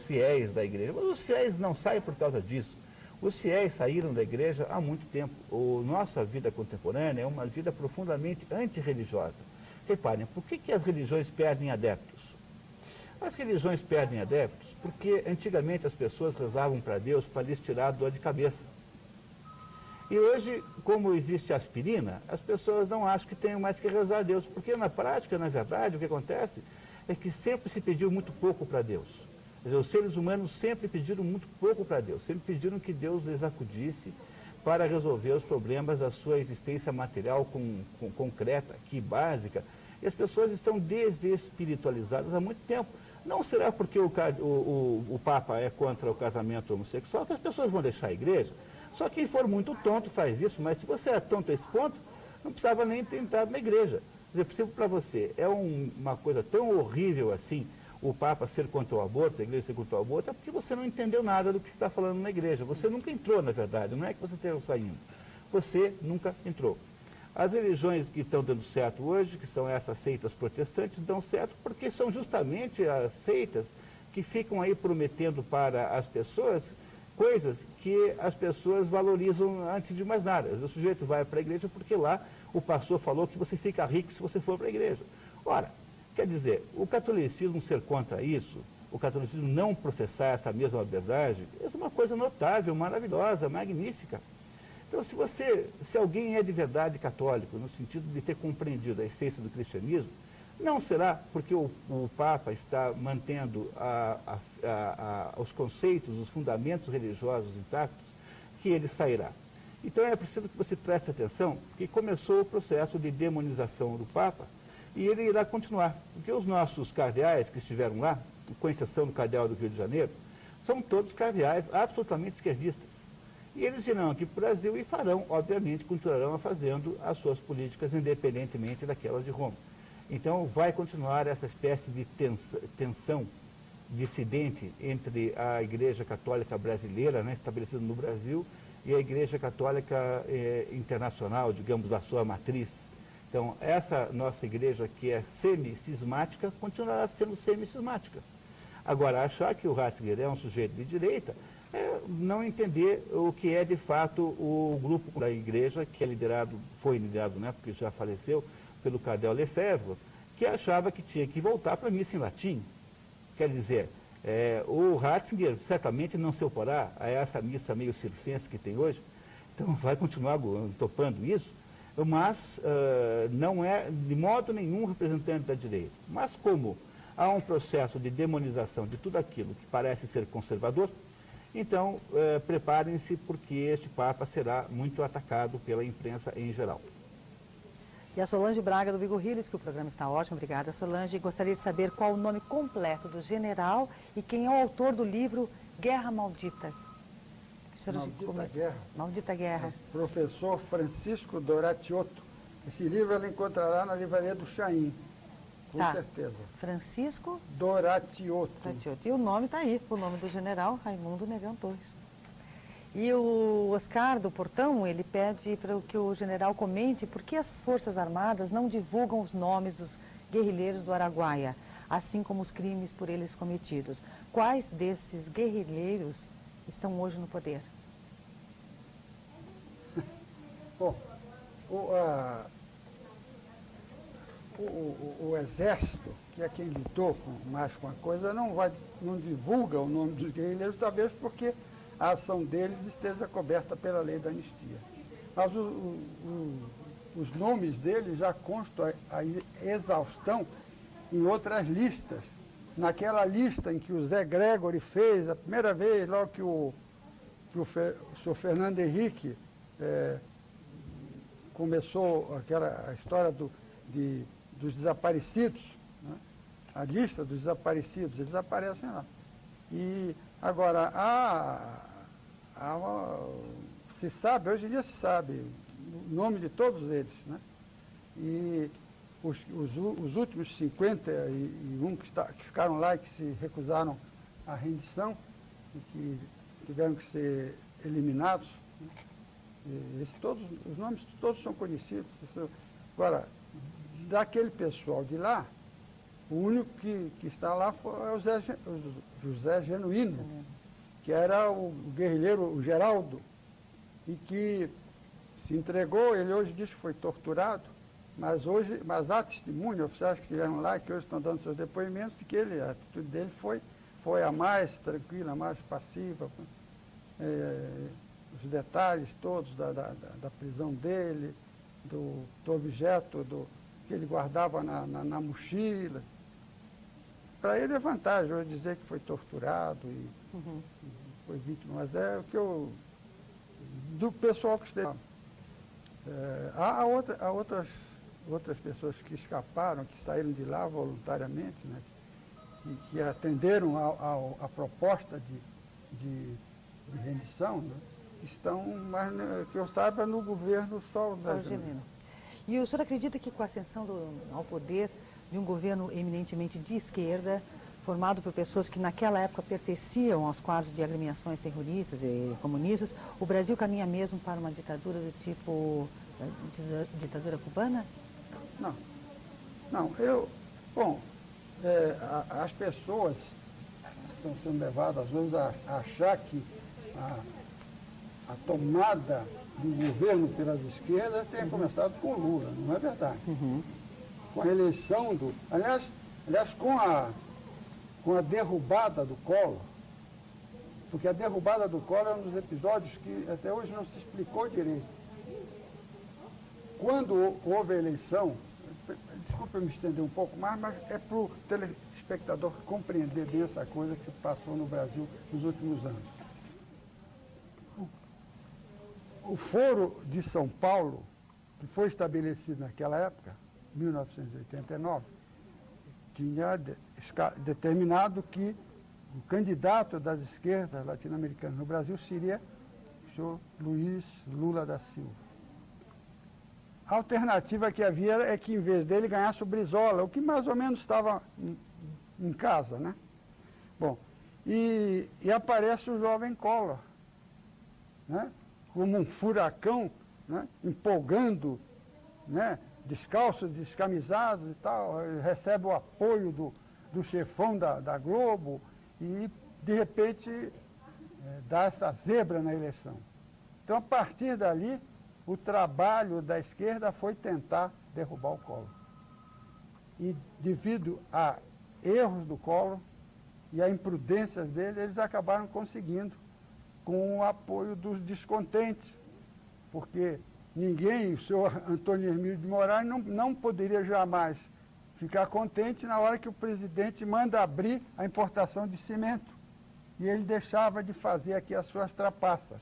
fiéis da igreja. Mas os fiéis não saem por causa disso. Os fiéis saíram da igreja há muito tempo. Nossa vida contemporânea é uma vida profundamente antirreligiosa. Reparem, por que as religiões perdem adeptos? As religiões perdem adeptos porque antigamente as pessoas rezavam para Deus para lhes tirar a dor de cabeça. E hoje, como existe aspirina, as pessoas não acham que tenham mais que rezar a Deus, porque na prática, na verdade, o que acontece é que sempre se pediu muito pouco para Deus. Quer dizer, os seres humanos sempre pediram muito pouco para Deus, sempre pediram que Deus lhes acudisse para resolver os problemas da sua existência material concreta, aqui básica, e as pessoas estão desespiritualizadas há muito tempo. Não será porque o Papa é contra o casamento homossexual que as pessoas vão deixar a igreja? Só quem for muito tonto faz isso, mas se você é tonto a esse ponto, não precisava nem ter entrado na igreja. É possível para você, é uma coisa tão horrível assim, o Papa ser contra o aborto, a igreja ser contra o aborto, é porque você não entendeu nada do que está falando na igreja. Você nunca entrou, na verdade, não é que você esteja saindo. Você nunca entrou. As religiões que estão dando certo hoje, que são essas seitas protestantes, dão certo porque são justamente as seitas que ficam aí prometendo para as pessoas coisas que as pessoas valorizam antes de mais nada. O sujeito vai para a igreja porque lá o pastor falou que você fica rico se você for para a igreja. Ora, quer dizer, o catolicismo ser contra isso, o catolicismo não professar essa mesma verdade, é uma coisa notável, maravilhosa, magnífica. Então, se alguém é de verdade católico, no sentido de ter compreendido a essência do cristianismo, não será porque o Papa está mantendo os conceitos, os fundamentos religiosos intactos, que ele sairá. Então é preciso que você preste atenção, porque começou o processo de demonização do Papa, e ele irá continuar. Porque os nossos cardeais que estiveram lá, com exceção do cardeal do Rio de Janeiro, são todos cardeais absolutamente esquerdistas. E eles virão aqui para o Brasil e farão, obviamente, continuarão fazendo as suas políticas independentemente daquelas de Roma. Então, vai continuar essa espécie de tensão dissidente entre a Igreja Católica brasileira, né, estabelecida no Brasil, e a Igreja Católica internacional, digamos, da sua matriz. Então, essa nossa igreja, que é semi-cismática, continuará sendo semi-cismática. Agora, achar que o Ratzinger é um sujeito de direita é não entender o que é, de fato, o grupo da igreja, que foi liderado, né, porque já faleceu, pelo cardeal Lefebvre, que achava que tinha que voltar para a missa em latim. Quer dizer, o Ratzinger certamente não se oporá a essa missa meio circense que tem hoje, então vai continuar topando isso, mas não é de modo nenhum representante da direita. Mas como há um processo de demonização de tudo aquilo que parece ser conservador, então preparem-se porque este Papa será muito atacado pela imprensa em geral. E a Solange Braga do Vigo Rio diz que o programa está ótimo. Obrigada, Solange. Gostaria de saber qual o nome completo do general e quem é o autor do livro Guerra Maldita. Maldita Guerra. Maldita Guerra. Professor Francisco Doratiotto. Esse livro ela encontrará na livraria do Chaim, com certeza. Francisco Doratiotto. E o nome está aí, o nome do general Raimundo Negão Torres. E o Oscar do Portão, ele pede para que o general comente por que as Forças Armadas não divulgam os nomes dos guerrilheiros do Araguaia, assim como os crimes por eles cometidos. Quais desses guerrilheiros estão hoje no poder? Bom, o Exército, que é quem lutou mais com a coisa, não divulga o nome dos guerrilheiros, talvez porque a ação deles esteja coberta pela lei da anistia. Mas os nomes deles já constam a exaustão em outras listas. Naquela lista em que o Zé Gregory fez, a primeira vez, logo que o senhor Fernando Henrique começou a história dos desaparecidos, né? A lista dos desaparecidos, eles aparecem lá. E agora, se sabe, hoje em dia se sabe o nome de todos eles, né? E os últimos 51 que ficaram lá e que se recusaram à rendição e que tiveram que ser eliminados, né? Os nomes todos são conhecidos. Agora, daquele pessoal de lá, o único que está lá foi o José Genuíno, que era o guerrilheiro, o Geraldo, e que se entregou. Ele hoje diz que foi torturado, mas há testemunhos oficiais que estiveram lá, que hoje estão dando seus depoimentos, de que a atitude dele foi a mais tranquila, a mais passiva. Os detalhes todos da prisão dele, do objeto que ele guardava na mochila. Para ele é vantagem hoje dizer que foi torturado e foi vítima, mas é o que do pessoal que esteve. Há outras pessoas que escaparam, que saíram de lá voluntariamente, né, que atenderam à proposta de rendição, né, que estão, mas que eu saiba, no governo só da Argentina. E o senhor acredita que com a ascensão ao poder de um governo eminentemente de esquerda, formado por pessoas que naquela época pertenciam aos quadros de agremiações terroristas e comunistas, o Brasil caminha mesmo para uma ditadura do tipo ditadura cubana? Não. As pessoas estão sendo levadas, às vezes, a achar que a tomada do governo pelas esquerdas tenha começado com Lula. Não é verdade. Com a eleição Aliás, com a derrubada do Collor, porque a derrubada do Collor é um dos episódios que até hoje não se explicou direito. Quando houve a eleição, desculpa eu me estender um pouco mais, mas é para o telespectador compreender bem essa coisa que se passou no Brasil nos últimos anos. O Foro de São Paulo, que foi estabelecido naquela época, 1989, tinha determinado que o candidato das esquerdas latino-americanas no Brasil seria o senhor Luiz Lula da Silva. A alternativa que havia é que, em vez dele, ganhasse o Brizola, o que mais ou menos estava em casa, né? Bom, e aparece o jovem Collor, né? Como um furacão, né? Empolgando, né? Descalço, descamisado e tal, recebe o apoio do chefão da Globo e, de repente, dá essa zebra na eleição. Então, a partir dali, o trabalho da esquerda foi tentar derrubar o Collor. E, devido a erros do Collor e a imprudências dele, eles acabaram conseguindo, com o apoio dos descontentes, porque ninguém, o senhor Antônio Hermílio de Moraes, não poderia jamais ficar contente na hora que o presidente manda abrir a importação de cimento. E ele deixava de fazer aqui as suas trapaças.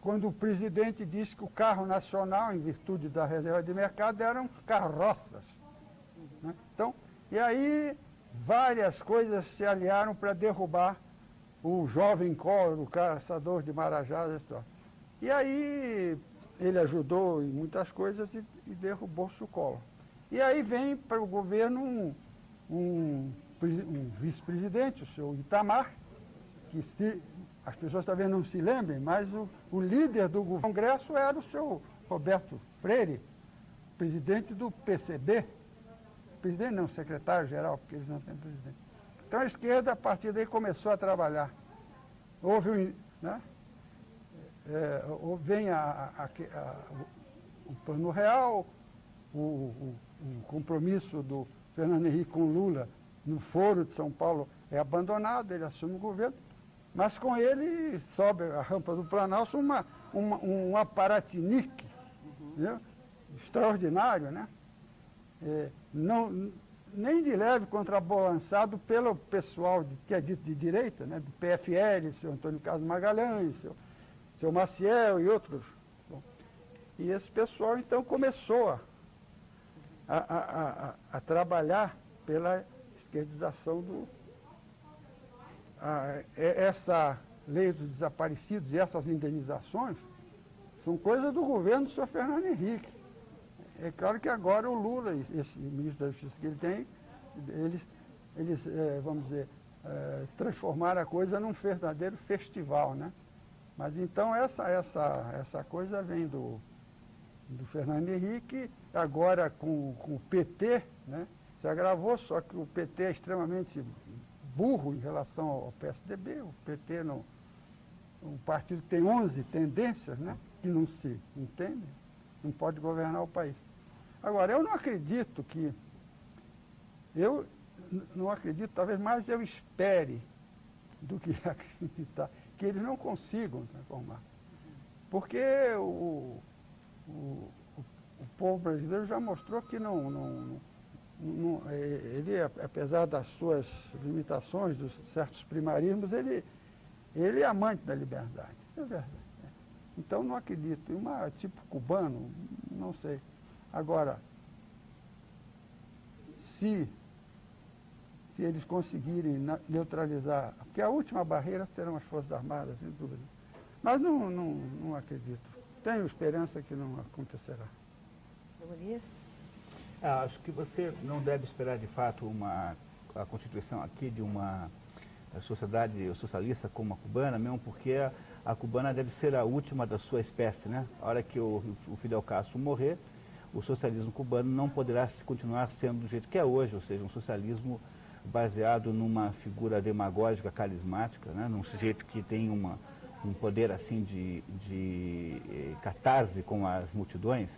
Quando o presidente disse que o carro nacional, em virtude da reserva de mercado, eram carroças. Né? Então, e aí várias coisas se aliaram para derrubar o jovem Collor, o caçador de marajás, essa história. E aí ele ajudou em muitas coisas e derrubou-se o Collor. E aí vem para o governo um vice-presidente, o senhor Itamar, que as pessoas talvez não se lembrem, mas o líder do Congresso era o senhor Roberto Freire, presidente do PCB. Presidente não, secretário-geral, porque eles não têm presidente. Então a esquerda, a partir daí, começou a trabalhar. Houve, né? Vem o Plano Real, o compromisso do Fernando Henrique com Lula no Foro de São Paulo é abandonado, ele assume o governo, mas com ele sobe a rampa do Planalto um aparatinique, né? Extraordinário, né? Nem de leve contrabalançado pelo pessoal que é dito de direita, né? Do PFL, seu Antônio Carlos Magalhães, seu Maciel e outros. Bom, e esse pessoal, então, começou a trabalhar pela esquerdização essa lei dos desaparecidos e essas indenizações são coisas do governo do senhor Fernando Henrique. É claro que agora o Lula, esse ministro da Justiça que ele tem, eles vamos dizer, transformaram a coisa num verdadeiro festival, né? Mas então essa coisa vem do Fernando Henrique, agora com o PT, né? Se agravou, só que o PT é extremamente burro em relação ao PSDB. O PT é um partido que tem 11 tendências, né? Que não se entendem, não pode governar o país. Agora, eu não acredito, talvez mais eu espere do que acreditar, que eles não consigam transformar. Porque o povo brasileiro já mostrou que ele, apesar das suas limitações, dos certos primarismos, ele é amante da liberdade. Isso é verdade. Né? Então, não acredito. Tipo cubano, não sei. Agora, se eles conseguirem neutralizar, porque a última barreira serão as Forças Armadas, sem dúvida. Mas não acredito. Tenho esperança que não acontecerá. Acho que você não deve esperar, de fato, a constituição aqui de uma sociedade socialista como a cubana, mesmo porque a cubana deve ser a última da sua espécie, né? A hora que o Fidel Castro morrer, o socialismo cubano não poderá continuar sendo do jeito que é hoje, ou seja, um socialismo baseado numa figura demagógica, carismática, né? Num sujeito que tem um poder assim de catarse com as multidões.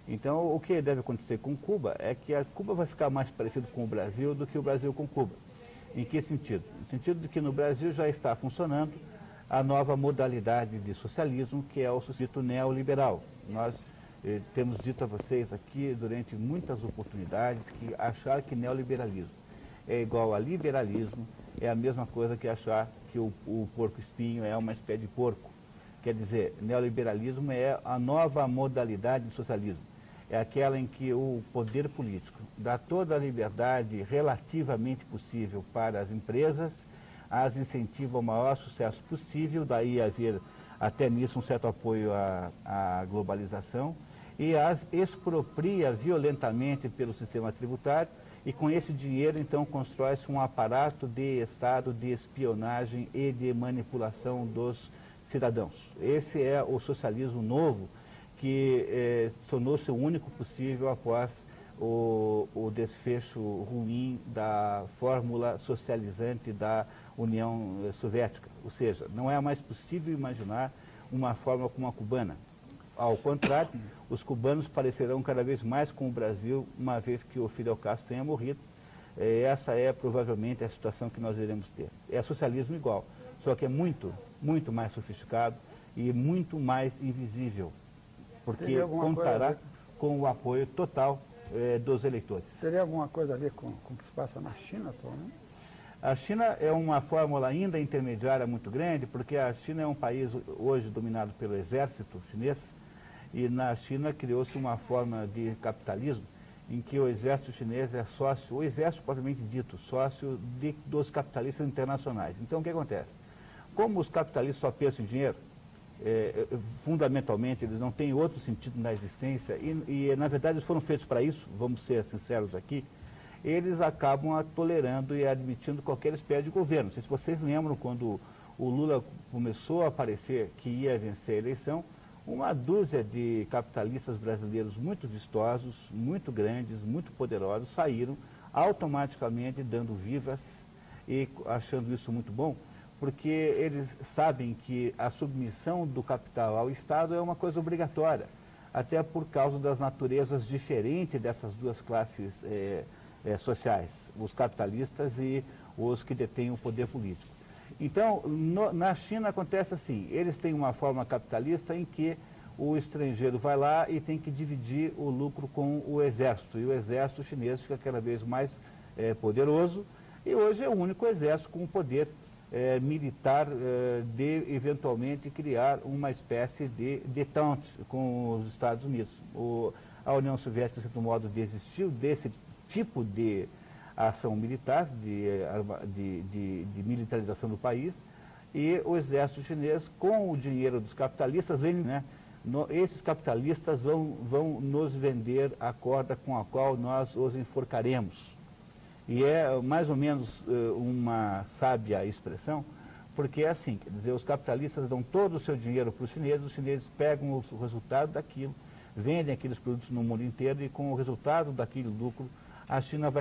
Então, o que deve acontecer com Cuba é que a Cuba vai ficar mais parecido com o Brasil do que o Brasil com Cuba. Em que sentido? No sentido de que no Brasil já está funcionando a nova modalidade de socialismo, que é o socialismo neoliberal. Nós temos dito a vocês aqui, durante muitas oportunidades, que achar que neoliberalismo é igual a liberalismo é a mesma coisa que achar que o porco-espinho é uma espécie de porco. Quer dizer, neoliberalismo é a nova modalidade de socialismo. É aquela em que o poder político dá toda a liberdade relativamente possível para as empresas, as incentiva ao maior sucesso possível, daí haver até nisso um certo apoio à globalização, e as expropria violentamente pelo sistema tributário, e com esse dinheiro, então, constrói-se um aparato de Estado de espionagem e de manipulação dos cidadãos. Esse é o socialismo novo, que tornou-se o único possível após o desfecho ruim da fórmula socializante da União Soviética. Ou seja, não é mais possível imaginar uma fórmula como a cubana. Ao contrário, os cubanos parecerão cada vez mais com o Brasil, uma vez que o Fidel Castro tenha morrido. Essa é provavelmente a situação que nós iremos ter. É socialismo igual, só que é muito, muito mais sofisticado e muito mais invisível, porque contará com o apoio total dos eleitores. Teria alguma coisa a ver com o que se passa na China atualmente? A China é uma fórmula ainda intermediária muito grande, porque a China é um país hoje dominado pelo exército chinês, e na China criou-se uma forma de capitalismo em que o exército chinês é sócio, o exército propriamente dito, sócio dos capitalistas internacionais. Então o que acontece? como os capitalistas só pensam em dinheiro, fundamentalmente eles não têm outro sentido na existência e na verdade eles foram feitos para isso, vamos ser sinceros aqui, eles acabam tolerando e admitindo qualquer espécie de governo. Não sei se vocês lembram quando o Lula começou a aparecer que ia vencer a eleição, uma dúzia de capitalistas brasileiros muito vistosos, muito grandes, muito poderosos, saíram automaticamente dando vivas e achando isso muito bom, porque eles sabem que a submissão do capital ao Estado é uma coisa obrigatória, até por causa das naturezas diferentes dessas duas classes sociais, os capitalistas e os que detêm o poder político. Então, na China acontece assim, eles têm uma forma capitalista em que o estrangeiro vai lá e tem que dividir o lucro com o exército, e o exército chinês fica cada vez mais poderoso, e hoje é o único exército com o poder militar de eventualmente criar uma espécie de détente com os Estados Unidos. A União Soviética, de certo modo, desistiu desse tipo de ação militar, de militarização do país, e o exército chinês, com o dinheiro dos capitalistas, esses capitalistas vão nos vender a corda com a qual nós os enforcaremos. E é mais ou menos uma sábia expressão, porque é assim, quer dizer, os capitalistas dão todo o seu dinheiro para os chineses pegam o resultado daquilo, vendem aqueles produtos no mundo inteiro e com o resultado daquele lucro, a China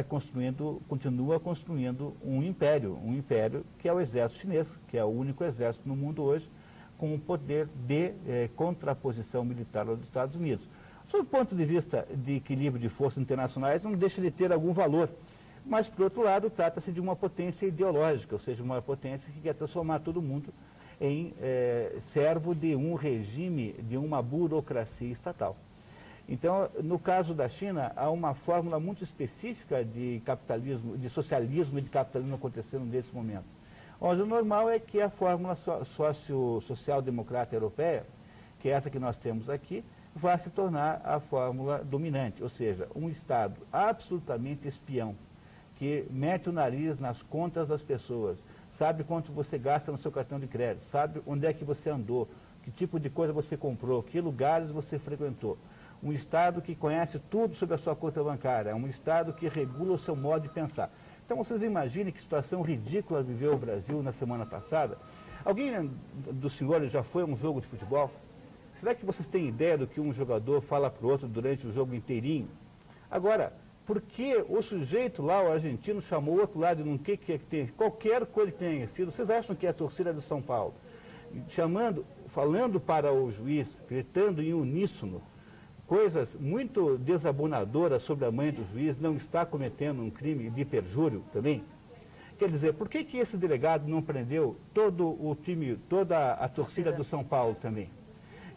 continua construindo um império que é o exército chinês, que é o único exército no mundo hoje, com o poder de contraposição militar aos Estados Unidos. Sob o ponto de vista de equilíbrio de forças internacionais, não deixa de ter algum valor. Mas, por outro lado, trata-se de uma potência ideológica, ou seja, uma potência que quer transformar todo mundo em servo de um regime, de uma burocracia estatal. Então, no caso da China, há uma fórmula muito específica de capitalismo, de socialismo e de capitalismo acontecendo nesse momento. Onde o normal é que a fórmula social-democrata europeia, que é essa que nós temos aqui, vá se tornar a fórmula dominante, ou seja, um Estado absolutamente espião, que mete o nariz nas contas das pessoas, sabe quanto você gasta no seu cartão de crédito, sabe onde é que você andou, que tipo de coisa você comprou, que lugares você frequentou. Um Estado que conhece tudo sobre a sua conta bancária, um Estado que regula o seu modo de pensar. Então vocês imaginem que situação ridícula viveu o Brasil na semana passada. Alguém dos senhores já foi a um jogo de futebol? Será que vocês têm ideia do que um jogador fala para o outro durante o jogo inteirinho? Agora, por que o sujeito lá, o argentino, chamou o outro lado de qualquer coisa que tenha sido? Vocês acham que é a torcida do São Paulo? Falando para o juiz, gritando em uníssono, coisas muito desabonadoras sobre a mãe do juiz, não está cometendo um crime de perjúrio também? Quer dizer, por que esse delegado não prendeu todo o time, toda a torcida do São Paulo também?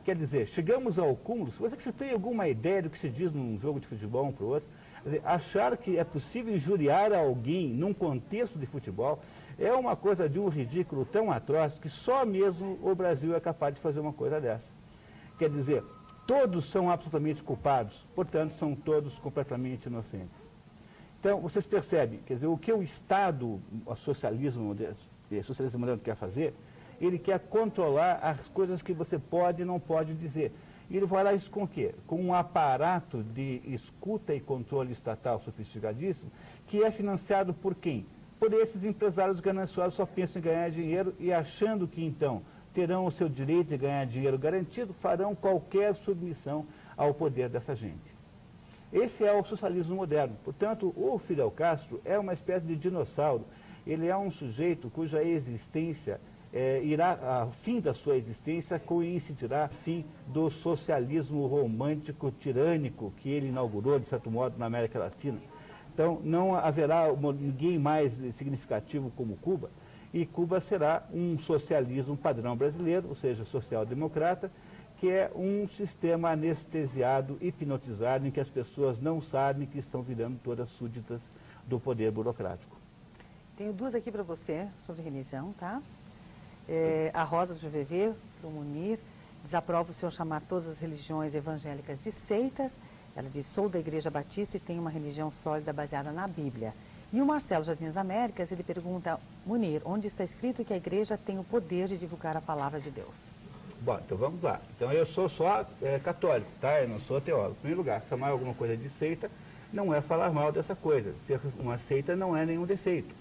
Quer dizer, chegamos ao cúmulo. Você tem alguma ideia do que se diz num jogo de futebol um para o outro? Quer dizer, achar que é possível injuriar alguém num contexto de futebol é uma coisa de um ridículo tão atroz que só mesmo o Brasil é capaz de fazer uma coisa dessa. Quer dizer, todos são absolutamente culpados, portanto, são todos completamente inocentes. Então, vocês percebem, quer dizer, o que o Estado, o socialismo moderno quer fazer, ele quer controlar as coisas que você pode e não pode dizer. E ele vai lá isso com o quê? Com um aparato de escuta e controle estatal sofisticadíssimo, que é financiado por quem? Por esses empresários gananciosos só pensam em ganhar dinheiro e achando que, então, terão o seu direito de ganhar dinheiro garantido, farão qualquer submissão ao poder dessa gente. Esse é o socialismo moderno. Portanto, o Fidel Castro é uma espécie de dinossauro. Ele é um sujeito cuja existência irá, ao fim da sua existência, coincidirá o fim do socialismo romântico tirânico que ele inaugurou, de certo modo, na América Latina. Então, não haverá ninguém mais significativo como Cuba, e Cuba será um socialismo padrão brasileiro, ou seja, social-democrata, que é um sistema anestesiado, hipnotizado, em que as pessoas não sabem que estão virando todas súditas do poder burocrático. Tenho duas aqui para você, sobre religião, tá? A Rosa do VV, do Munir, desaprova o senhor chamar todas as religiões evangélicas de seitas. Ela diz, sou da Igreja Batista e tenho uma religião sólida baseada na Bíblia. E o Marcelo Jardim das Américas, ele pergunta, Munir, onde está escrito que a igreja tem o poder de divulgar a palavra de Deus? Bom, então vamos lá. Então eu sou só católico, tá? Eu não sou teólogo. Em primeiro lugar, chamar alguma coisa de seita não é falar mal dessa coisa. Ser uma seita não é nenhum defeito.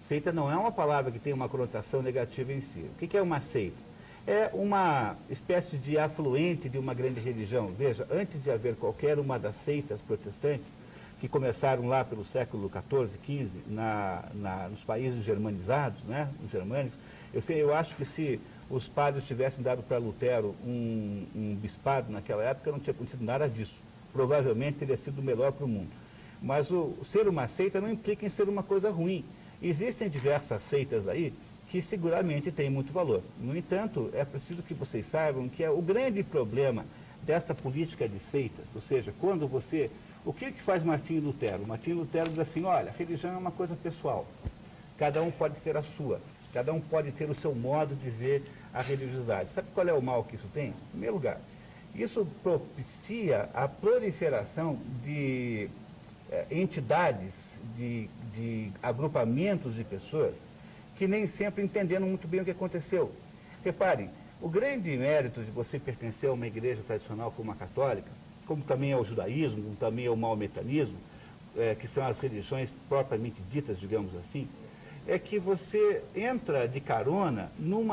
Seita não é uma palavra que tem uma conotação negativa em si. O que é uma seita? É uma espécie de afluente de uma grande religião. Veja, antes de haver qualquer uma das seitas protestantes, que começaram lá pelo século XIV, XV, nos países germanizados, né, os germânicos, eu acho que se os padres tivessem dado para Lutero um bispado naquela época, não tinha acontecido nada disso. Provavelmente teria sido melhor para o mundo. Mas o ser uma seita não implica em ser uma coisa ruim. Existem diversas seitas aí que seguramente têm muito valor. No entanto, é preciso que vocês saibam que o grande problema desta política de seitas, ou seja, quando você... O que faz Martinho Lutero? Martinho Lutero diz assim, olha, a religião é uma coisa pessoal. Cada um pode ter a sua. Cada um pode ter o seu modo de ver a religiosidade. Sabe qual é o mal que isso tem? Em primeiro lugar, isso propicia a proliferação de entidades, de agrupamentos de pessoas que nem sempre entenderam muito bem o que aconteceu. Reparem, o grande mérito de você pertencer a uma igreja tradicional como a católica, como também é o judaísmo, como também é o maometanismo, que são as religiões propriamente ditas, digamos assim, é que você entra de carona num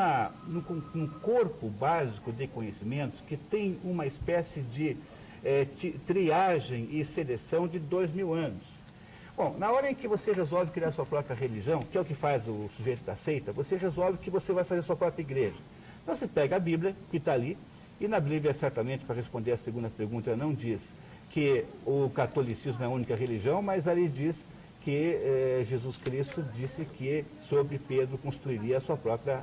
corpo básico de conhecimentos que tem uma espécie de triagem e seleção de 2000 anos. Bom, na hora em que você resolve criar sua própria religião, que é o que faz o sujeito da seita, você resolve que você vai fazer sua própria igreja. Então você pega a Bíblia, que está ali, e na Bíblia, certamente, para responder a segunda pergunta, não diz que o catolicismo é a única religião, mas ali diz que Jesus Cristo disse que sobre Pedro construiria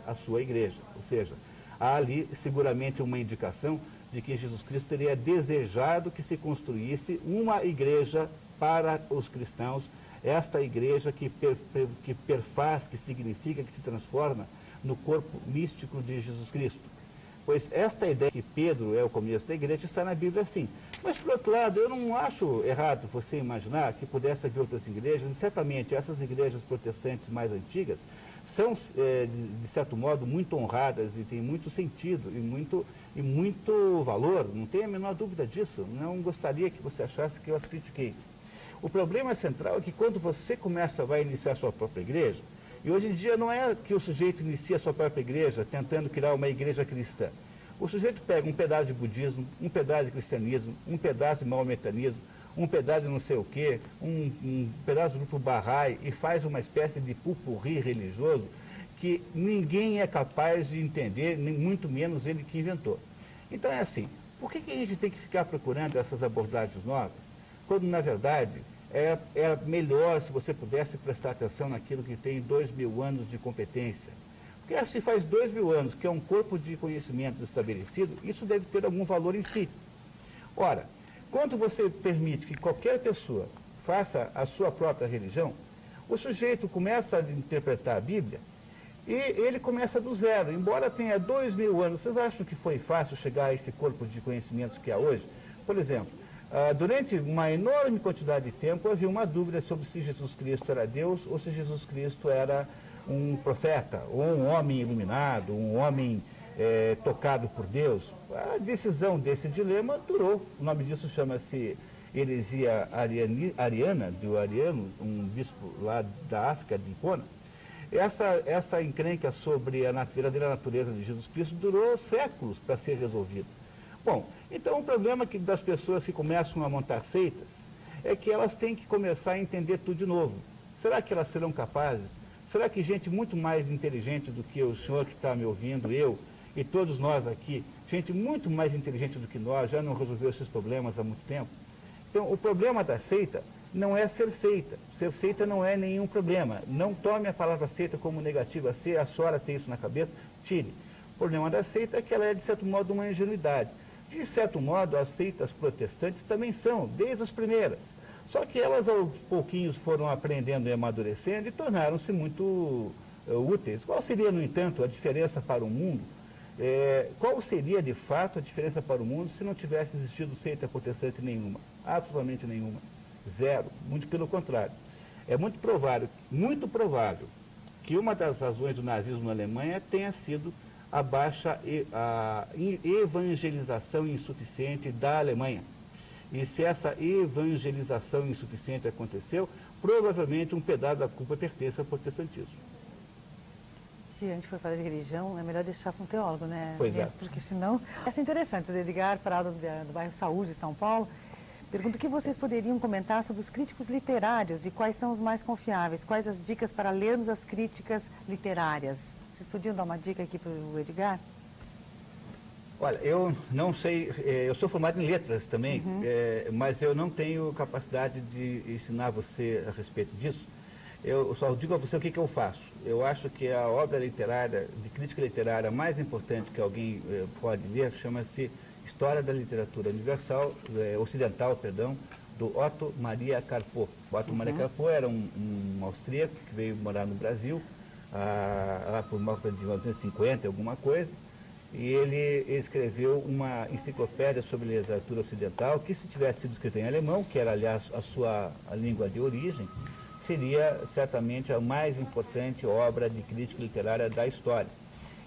a sua igreja. Ou seja, há ali seguramente uma indicação de que Jesus Cristo teria desejado que se construísse uma igreja para os cristãos, esta igreja que perfaz, que significa, que se transforma no corpo místico de Jesus Cristo. Pois esta ideia que Pedro é o começo da igreja está na Bíblia sim. Mas, por outro lado, eu não acho errado você imaginar que pudesse haver outras igrejas, e certamente essas igrejas protestantes mais antigas são, de certo modo, muito honradas e têm muito sentido e muito valor, não tenho a menor dúvida disso. Não gostaria que você achasse que eu as critiquei. O problema central é que quando você vai iniciar a sua própria igreja, e hoje em dia não é que o sujeito inicia a sua própria igreja tentando criar uma igreja cristã. O sujeito pega um pedaço de budismo, um pedaço de cristianismo, um pedaço de maometanismo, um pedaço de não sei o quê, um pedaço do grupo Bahá'í e faz uma espécie de pupurri religioso que ninguém é capaz de entender, nem muito menos ele que inventou. Então é assim, por que a gente tem que ficar procurando essas abordagens novas, quando na verdade é melhor se você pudesse prestar atenção naquilo que tem 2000 anos de competência? Porque se faz 2000 anos que é um corpo de conhecimento estabelecido, isso deve ter algum valor em si. Ora, quando você permite que qualquer pessoa faça a sua própria religião, o sujeito começa a interpretar a Bíblia e ele começa do zero. Embora tenha 2000 anos, vocês acham que foi fácil chegar a esse corpo de conhecimentos que há hoje? Por exemplo, durante uma enorme quantidade de tempo havia uma dúvida sobre se Jesus Cristo era Deus ou se Jesus Cristo era um profeta, ou um homem iluminado, um homem tocado por Deus. A decisão desse dilema durou, o nome disso chama-se heresia ariana, do Ariano, um bispo lá da África, de Hipona. Essa encrenca sobre a verdadeira natureza de Jesus Cristo durou séculos para ser resolvida. Bom, então o problema das pessoas que começam a montar seitas é que elas têm que começar a entender tudo de novo. Será que elas serão capazes? Será que gente muito mais inteligente do que o senhor que está me ouvindo, eu e todos nós aqui, gente muito mais inteligente do que nós, já não resolveu esses problemas há muito tempo? Então, o problema da seita não é ser seita. Ser seita não é nenhum problema. Não tome a palavra seita como negativa. Se a senhora tem isso na cabeça, tire. O problema da seita é que ela é, de certo modo, uma ingenuidade. De certo modo, as seitas protestantes também são, desde as primeiras. Só que elas, aos pouquinhos, foram aprendendo e amadurecendo e tornaram-se muito úteis. Qual seria, no entanto, a diferença para o mundo? Qual seria, de fato, a diferença para o mundo se não tivesse existido seita protestante nenhuma? Absolutamente nenhuma. Zero. Muito pelo contrário. É muito provável que uma das razões do nazismo na Alemanha tenha sido a evangelização insuficiente da Alemanha. E se essa evangelização insuficiente aconteceu, provavelmente um pedaço da culpa pertence ao protestantismo. Se a gente for falar de religião, é melhor deixar para um teólogo, né? Pois é. Porque senão... Essa é interessante, o Edgar Prado, do bairro Saúde, de São Paulo, pergunta o que vocês poderiam comentar sobre os críticos literários e quais são os mais confiáveis, quais as dicas para lermos as críticas literárias. Vocês podiam dar uma dica aqui para o Edgar? Olha, eu não sei, eu sou formado em letras também, mas eu não tenho capacidade de ensinar você a respeito disso. Eu só digo a você o que eu faço. Eu acho que a obra literária, de crítica literária mais importante que alguém pode ler, chama-se História da Literatura Universal, Ocidental, perdão, do Otto Maria Carpo. O Otto Maria Carpo era um austríaco que veio morar no Brasil, lá por volta de 1950, alguma coisa, e ele escreveu uma enciclopédia sobre literatura ocidental, que se tivesse sido escrita em alemão, que era, aliás, a língua de origem, seria certamente a mais importante obra de crítica literária da história.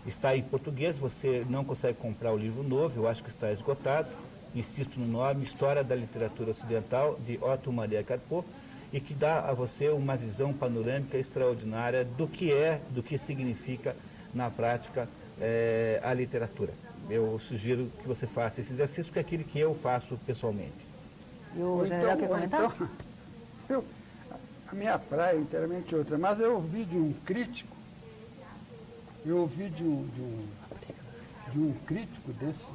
Está em português, você não consegue comprar o livro novo, eu acho que está esgotado, insisto no nome, História da Literatura Ocidental, de Otto Maria Carpo, e que dá a você uma visão panorâmica extraordinária do que significa na prática a literatura. Eu sugiro que você faça esse exercício, que é aquele que eu faço pessoalmente. E o general quer comentar? A minha praia é inteiramente outra, mas eu ouvi de um crítico, de um crítico desse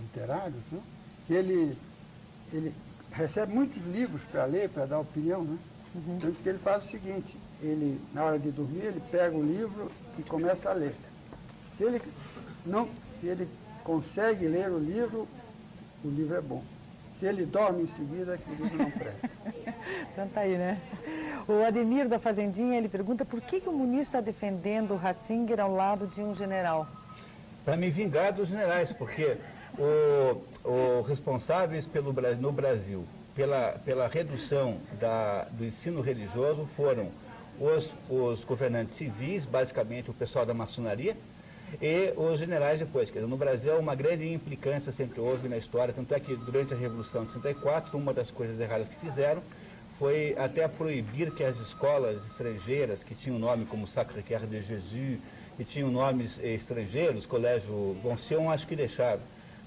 literário, né, que ele recebe muitos livros para ler, para dar opinião, né? Então que ele faz o seguinte, ele, na hora de dormir, ele pega o livro e começa a ler. Se ele consegue ler o livro é bom. Se ele dorme em seguida, que o livro não presta. Então tá aí, né? O Ademir da Fazendinha, ele pergunta por que o Muniz está defendendo o Ratzinger ao lado de um general? Para me vingar dos generais, porque os responsáveis no Brasil pela redução do ensino religioso foram os governantes civis, basicamente o pessoal da maçonaria, e os generais depois. Quer dizer, no Brasil uma grande implicância sempre houve na história, tanto é que durante a Revolução de 64, uma das coisas erradas que fizeram foi até proibir que as escolas estrangeiras, que tinham nome como Sacré-Cœur de Jésus, e tinham nomes estrangeiros, Colégio Gonção, acho que deixaram,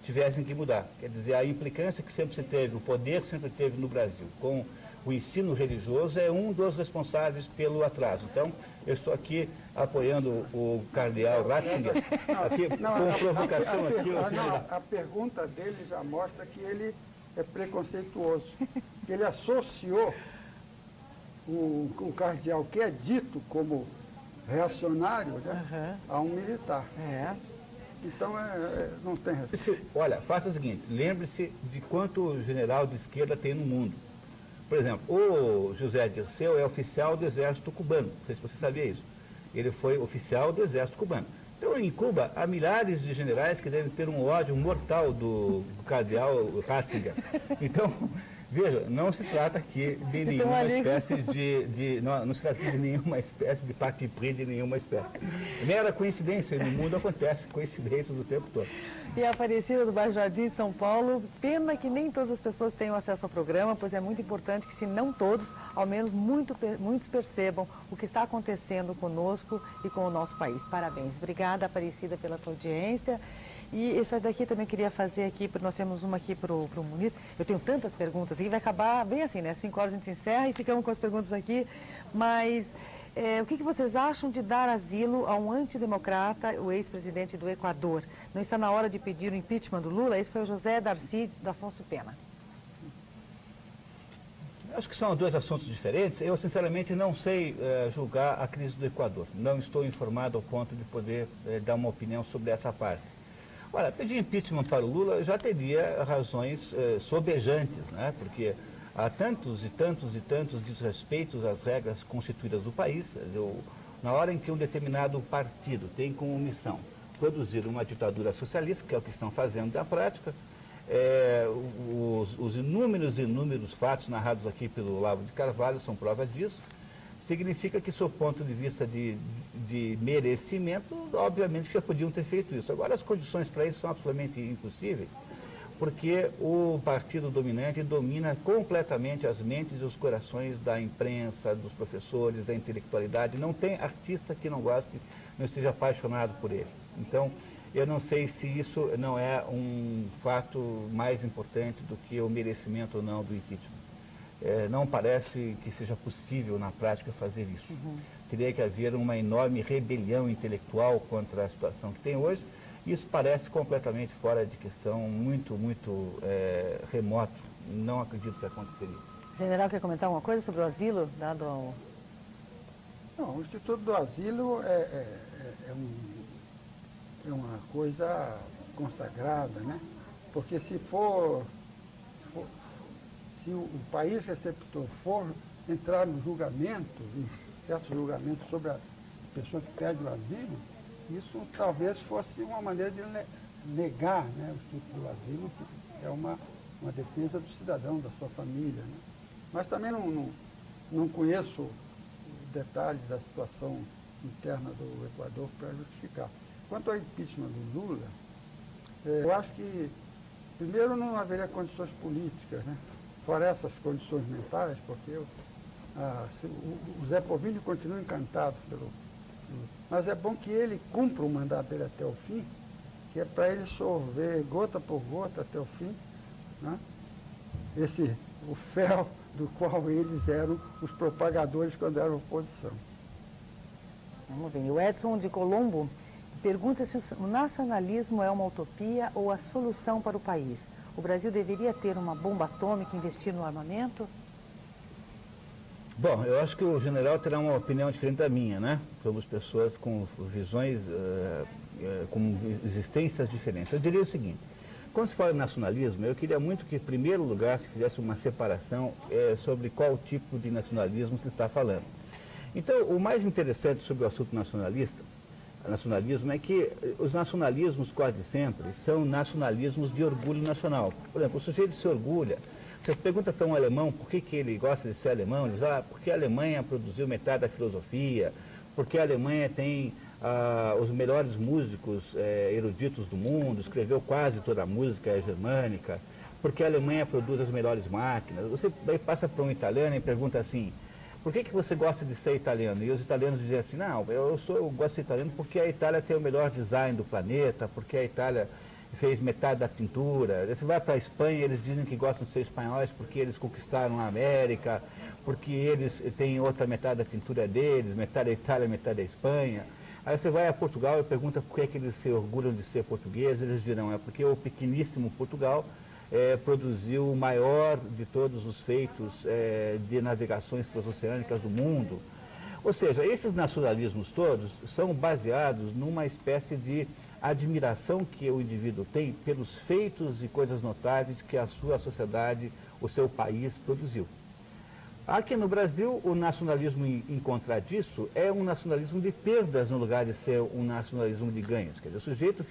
tivessem que mudar. Quer dizer, a implicância que sempre se teve, o poder sempre teve no Brasil com o ensino religioso é um dos responsáveis pelo atraso. Então, eu estou aqui apoiando o cardeal Ratzinger, com provocação aqui. A pergunta dele já mostra que ele é preconceituoso. Ele associou o cardeal, que é dito como reacionário, né, a um militar. Então, não tem respeito. Olha, faça o seguinte, lembre-se de quanto general de esquerda tem no mundo. Por exemplo, o José Dirceu é oficial do exército cubano, não sei se você sabia isso. Ele foi oficial do exército cubano. Então, em Cuba, há milhares de generais que devem ter um ódio mortal do cardeal Ratzinger. Então, veja, não se trata aqui de nenhuma espécie não se trata de nenhuma espécie de parti pris de nenhuma espécie. Mera coincidência, no mundo acontece coincidências o tempo todo. E a Aparecida do Bairro Jardim, São Paulo, pena que nem todas as pessoas tenham acesso ao programa, pois é muito importante que, se não todos, ao menos muitos percebam o que está acontecendo conosco e com o nosso país. Parabéns. Obrigada, Aparecida, pela tua audiência. E essa daqui também queria fazer aqui, nós temos uma aqui para o Munir. Eu tenho tantas perguntas aqui, vai acabar bem assim, né? 5 horas a gente encerra e ficamos com as perguntas aqui. Mas o que vocês acham de dar asilo a um antidemocrata, o ex-presidente do Equador? Não está na hora de pedir o impeachment do Lula? Esse foi o José Darcy da Afonso Pena. Acho que são dois assuntos diferentes. Eu, sinceramente, não sei julgar a crise do Equador. Não estou informado ao ponto de poder dar uma opinião sobre essa parte. Olha, pedir impeachment para o Lula já teria razões sobejantes, né? Porque há tantos e tantos e tantos desrespeitos às regras constituídas do país. Na hora em que um determinado partido tem como missão produzir uma ditadura socialista, que é o que estão fazendo na prática, os inúmeros fatos narrados aqui pelo Olavo de Carvalho são prova disso. significa que, sob ponto de vista de merecimento, obviamente que já podiam ter feito isso. Agora, as condições para isso são absolutamente impossíveis, porque o partido dominante domina completamente as mentes e os corações da imprensa, dos professores, da intelectualidade. Não tem artista que não goste, não esteja apaixonado por ele. Então, eu não sei se isso não é um fato mais importante do que o merecimento ou não do impeachment. Não parece que seja possível, na prática, fazer isso. Teria que haver uma enorme rebelião intelectual contra a situação que tem hoje. Isso parece completamente fora de questão, muito remoto. Não acredito que aconteceria. General, quer comentar alguma coisa sobre o asilo dado ao... Não, o Instituto do Asilo é uma coisa consagrada, né? Porque se o país receptor for entrar no julgamento, em certos julgamentos sobre a pessoa que pede o asilo, isso talvez fosse uma maneira de negar, né, o Instituto do Asilo, que é uma defesa do cidadão, da sua família, né? Mas também não conheço detalhes da situação interna do Equador para justificar. Quanto ao impeachment do Lula, eu acho que, primeiro, não haveria condições políticas, né? Fora essas condições mentais, porque o Zé Povinho continua encantado mas é bom que ele cumpra o mandato dele até o fim, que é para ele sorver gota por gota até o fim, né? O fel do qual eles eram os propagadores quando eram oposição. Vamos ver. O Edson de Colombo pergunta se o nacionalismo é uma utopia ou a solução para o país. O Brasil deveria ter uma bomba atômica e investir no armamento? Bom, eu acho que o general terá uma opinião diferente da minha, né? Somos pessoas com visões, com existências diferentes. Eu diria o seguinte: quando se fala em nacionalismo, eu queria muito que, em primeiro lugar, se fizesse uma separação sobre qual tipo de nacionalismo se está falando. Então, o mais interessante sobre o assunto nacionalismo é que os nacionalismos quase sempre são nacionalismos de orgulho nacional. Por exemplo, o sujeito se orgulha. Você pergunta para um alemão por que ele gosta de ser alemão, ele diz, porque a Alemanha produziu metade da filosofia, porque a Alemanha tem os melhores músicos eruditos do mundo, escreveu quase toda a música germânica, porque a Alemanha produz as melhores máquinas. Você daí passa para um italiano e pergunta assim, por que você gosta de ser italiano? E os italianos dizem assim, não, eu gosto de ser italiano porque a Itália tem o melhor design do planeta, porque a Itália fez metade da pintura. Você vai para a Espanha, eles dizem que gostam de ser espanhóis porque eles conquistaram a América, porque eles têm outra metade da pintura deles, metade da Itália, metade da Espanha. Aí você vai a Portugal e pergunta por que eles se orgulham de ser portugueses, eles dirão, é porque o pequeníssimo Portugal produziu o maior de todos os feitos de navegações transoceânicas do mundo. Ou seja, esses nacionalismos todos são baseados numa espécie de admiração que o indivíduo tem pelos feitos e coisas notáveis que a sua sociedade, o seu país produziu. Aqui no Brasil, o nacionalismo em contra disso é um nacionalismo de perdas no lugar de ser um nacionalismo de ganhos. Quer dizer, o sujeito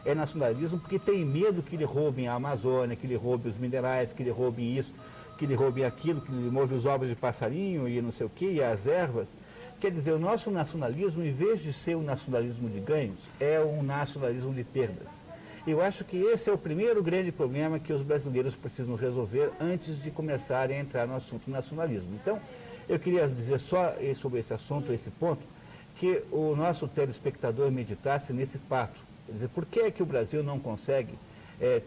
é nacionalismo porque tem medo que lhe roubem a Amazônia, que lhe roubem os minerais, que lhe roubem isso, que lhe roubem aquilo, que lhe movem os ovos de passarinho e não sei o quê, e as ervas. Quer dizer, o nosso nacionalismo, em vez de ser um nacionalismo de ganhos, é um nacionalismo de perdas. Eu acho que esse é o primeiro grande problema que os brasileiros precisam resolver antes de começarem a entrar no assunto nacionalismo. Então, eu queria dizer só sobre esse assunto, esse ponto, que o nosso telespectador meditasse nesse fato. Quer dizer, por que é que o Brasil não consegue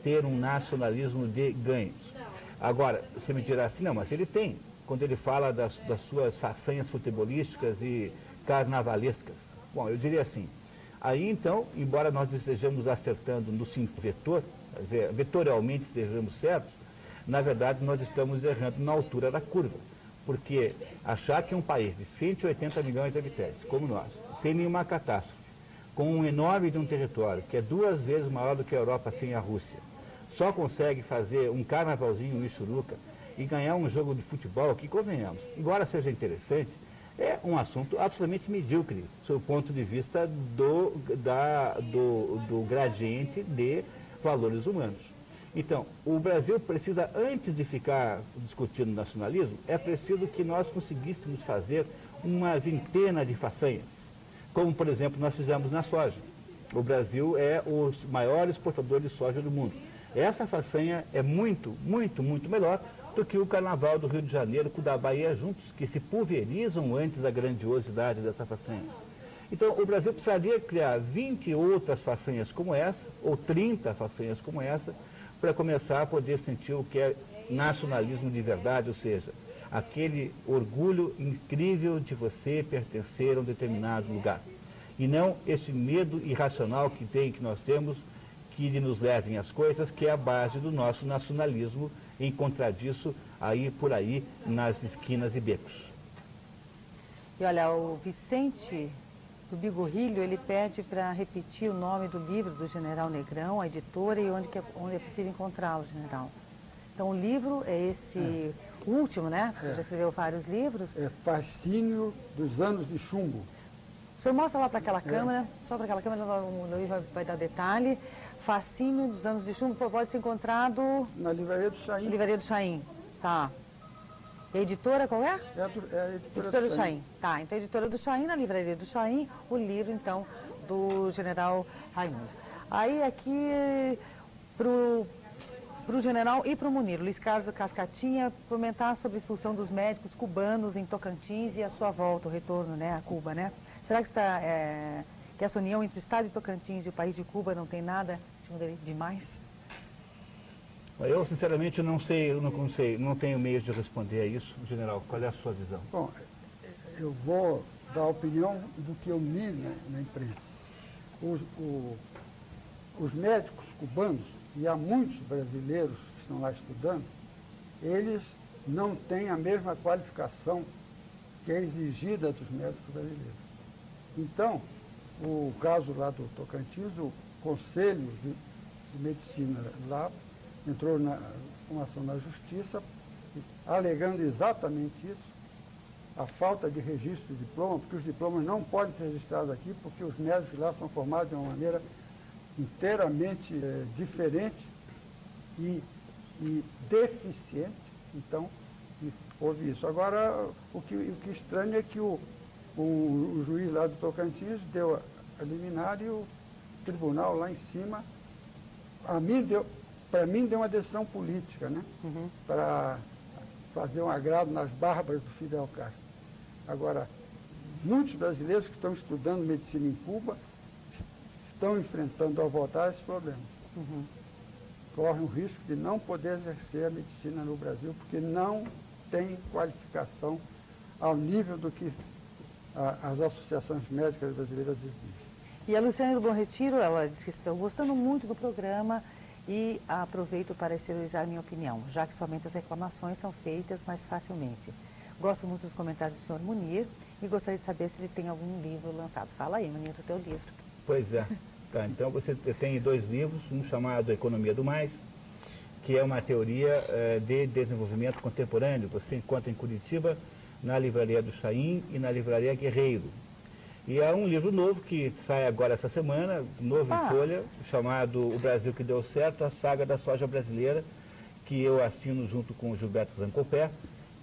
ter um nacionalismo de ganhos? Agora, você me dirá assim, não, mas ele tem. Quando ele fala das suas façanhas futebolísticas e carnavalescas. Bom, eu diria assim, aí então, embora nós estejamos acertando no vetor, quer dizer, vetorialmente estejamos certos, na verdade nós estamos errando na altura da curva. Porque achar que um país de 180 milhões de habitantes, como nós, sem nenhuma catástrofe, com um enorme de um território, que é 2 vezes maior do que a Europa sem a Rússia, só consegue fazer um carnavalzinho em Michuruca, e ganhar um jogo de futebol, que convenhamos, embora seja interessante, é um assunto absolutamente medíocre, sob o ponto de vista do gradiente de valores humanos. Então, o Brasil precisa, antes de ficar discutindo nacionalismo, é preciso que nós conseguíssemos fazer uma vintena de façanhas, como, por exemplo, nós fizemos na soja. O Brasil é o maior exportador de soja do mundo. Essa façanha é muito, muito, muito melhor do que o Carnaval do Rio de Janeiro com o da Bahia juntos, que se pulverizam antes da grandiosidade dessa façanha. Então, o Brasil precisaria criar 20 outras façanhas como essa, ou 30 façanhas como essa, para começar a poder sentir o que é nacionalismo de verdade, ou seja, aquele orgulho incrível de você pertencer a um determinado lugar. E não esse medo irracional que nós temos, que nos levem às coisas, que é a base do nosso nacionalismo, em contradisso aí por aí nas esquinas e becos. E olha, o Vicente do Bigorrilho, ele pede para repetir o nome do livro do General Negrão, a editora, e onde é possível encontrá-lo, General. Então, o livro é esse último, né? Você já escreveu vários livros. É Fascínio dos Anos de Chumbo. O senhor mostra lá para aquela câmera, só para aquela câmera, o Luiz vai dar detalhe. Fascínio dos Anos de Chumbo pode ser encontrado... Na Livraria do Chaim. Livraria do Chaim, tá. E a editora qual é? É a Editora do Chaim. Tá, então a editora do Chaim, na Livraria do Chaim, o livro, então, do General Raimundo. Aí aqui, pro General e pro Munir, Luiz Carlos Cascatinha, comentar sobre a expulsão dos médicos cubanos em Tocantins e a sua volta, o retorno, né, a Cuba, né? Será que que essa união entre o Estado de Tocantins e o país de Cuba não tem nada demais? Eu, sinceramente, não tenho meios de responder a isso. General, qual é a sua visão? Bom, eu vou dar a opinião do que eu li na imprensa. Os médicos cubanos, e há muitos brasileiros que estão lá estudando, eles não têm a mesma qualificação que é exigida dos médicos brasileiros. Então, o caso lá do Tocantins, o Conselho de Medicina lá entrou com uma ação na Justiça, alegando exatamente isso, a falta de registro de diploma, porque os diplomas não podem ser registrados aqui, porque os médicos lá são formados de uma maneira inteiramente diferente e deficiente. Então, houve isso. Agora, o que estranho é que o juiz lá do Tocantins deu a liminar e o tribunal lá em cima, para mim deu uma decisão política, né? Para fazer um agrado nas barbas do Fidel Castro. Agora, muitos brasileiros que estão estudando medicina em Cuba estão enfrentando ao voltar esse problema. Correm o risco de não poder exercer a medicina no Brasil, porque não tem qualificação ao nível do que as associações médicas brasileiras exigem. E a Luciane do Bom Retiro, ela diz que estão gostando muito do programa e aproveito para exteriorizar minha opinião, já que somente as reclamações são feitas mais facilmente. Gosto muito dos comentários do senhor Munir e gostaria de saber se ele tem algum livro lançado. Fala aí, Munir, do teu livro. Pois é. Tá, então você tem 2 livros, um chamado Economia do Mais, que é uma teoria de desenvolvimento contemporâneo. Você encontra em Curitiba, na Livraria do Chaim e na Livraria Guerreiro. E há um livro novo que sai agora essa semana, novo em folha, chamado O Brasil que Deu Certo, a Saga da Soja Brasileira, que eu assino junto com o Gilberto Zancopé,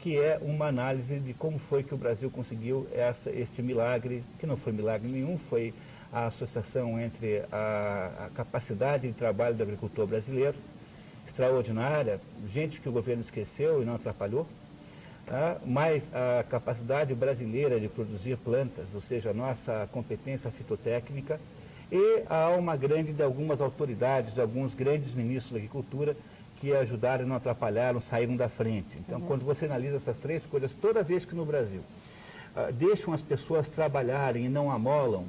que é uma análise de como foi que o Brasil conseguiu este milagre, que não foi milagre nenhum, foi a associação entre a capacidade de trabalho do agricultor brasileiro, extraordinária, gente que o governo esqueceu e não atrapalhou, mais a capacidade brasileira de produzir plantas, ou seja, a nossa competência fitotécnica, e a alma grande de algumas autoridades, de alguns grandes ministros da agricultura, que ajudaram e não atrapalharam, saíram da frente. Então, quando você analisa essas 3 coisas, toda vez que no Brasil deixam as pessoas trabalharem e não amolam,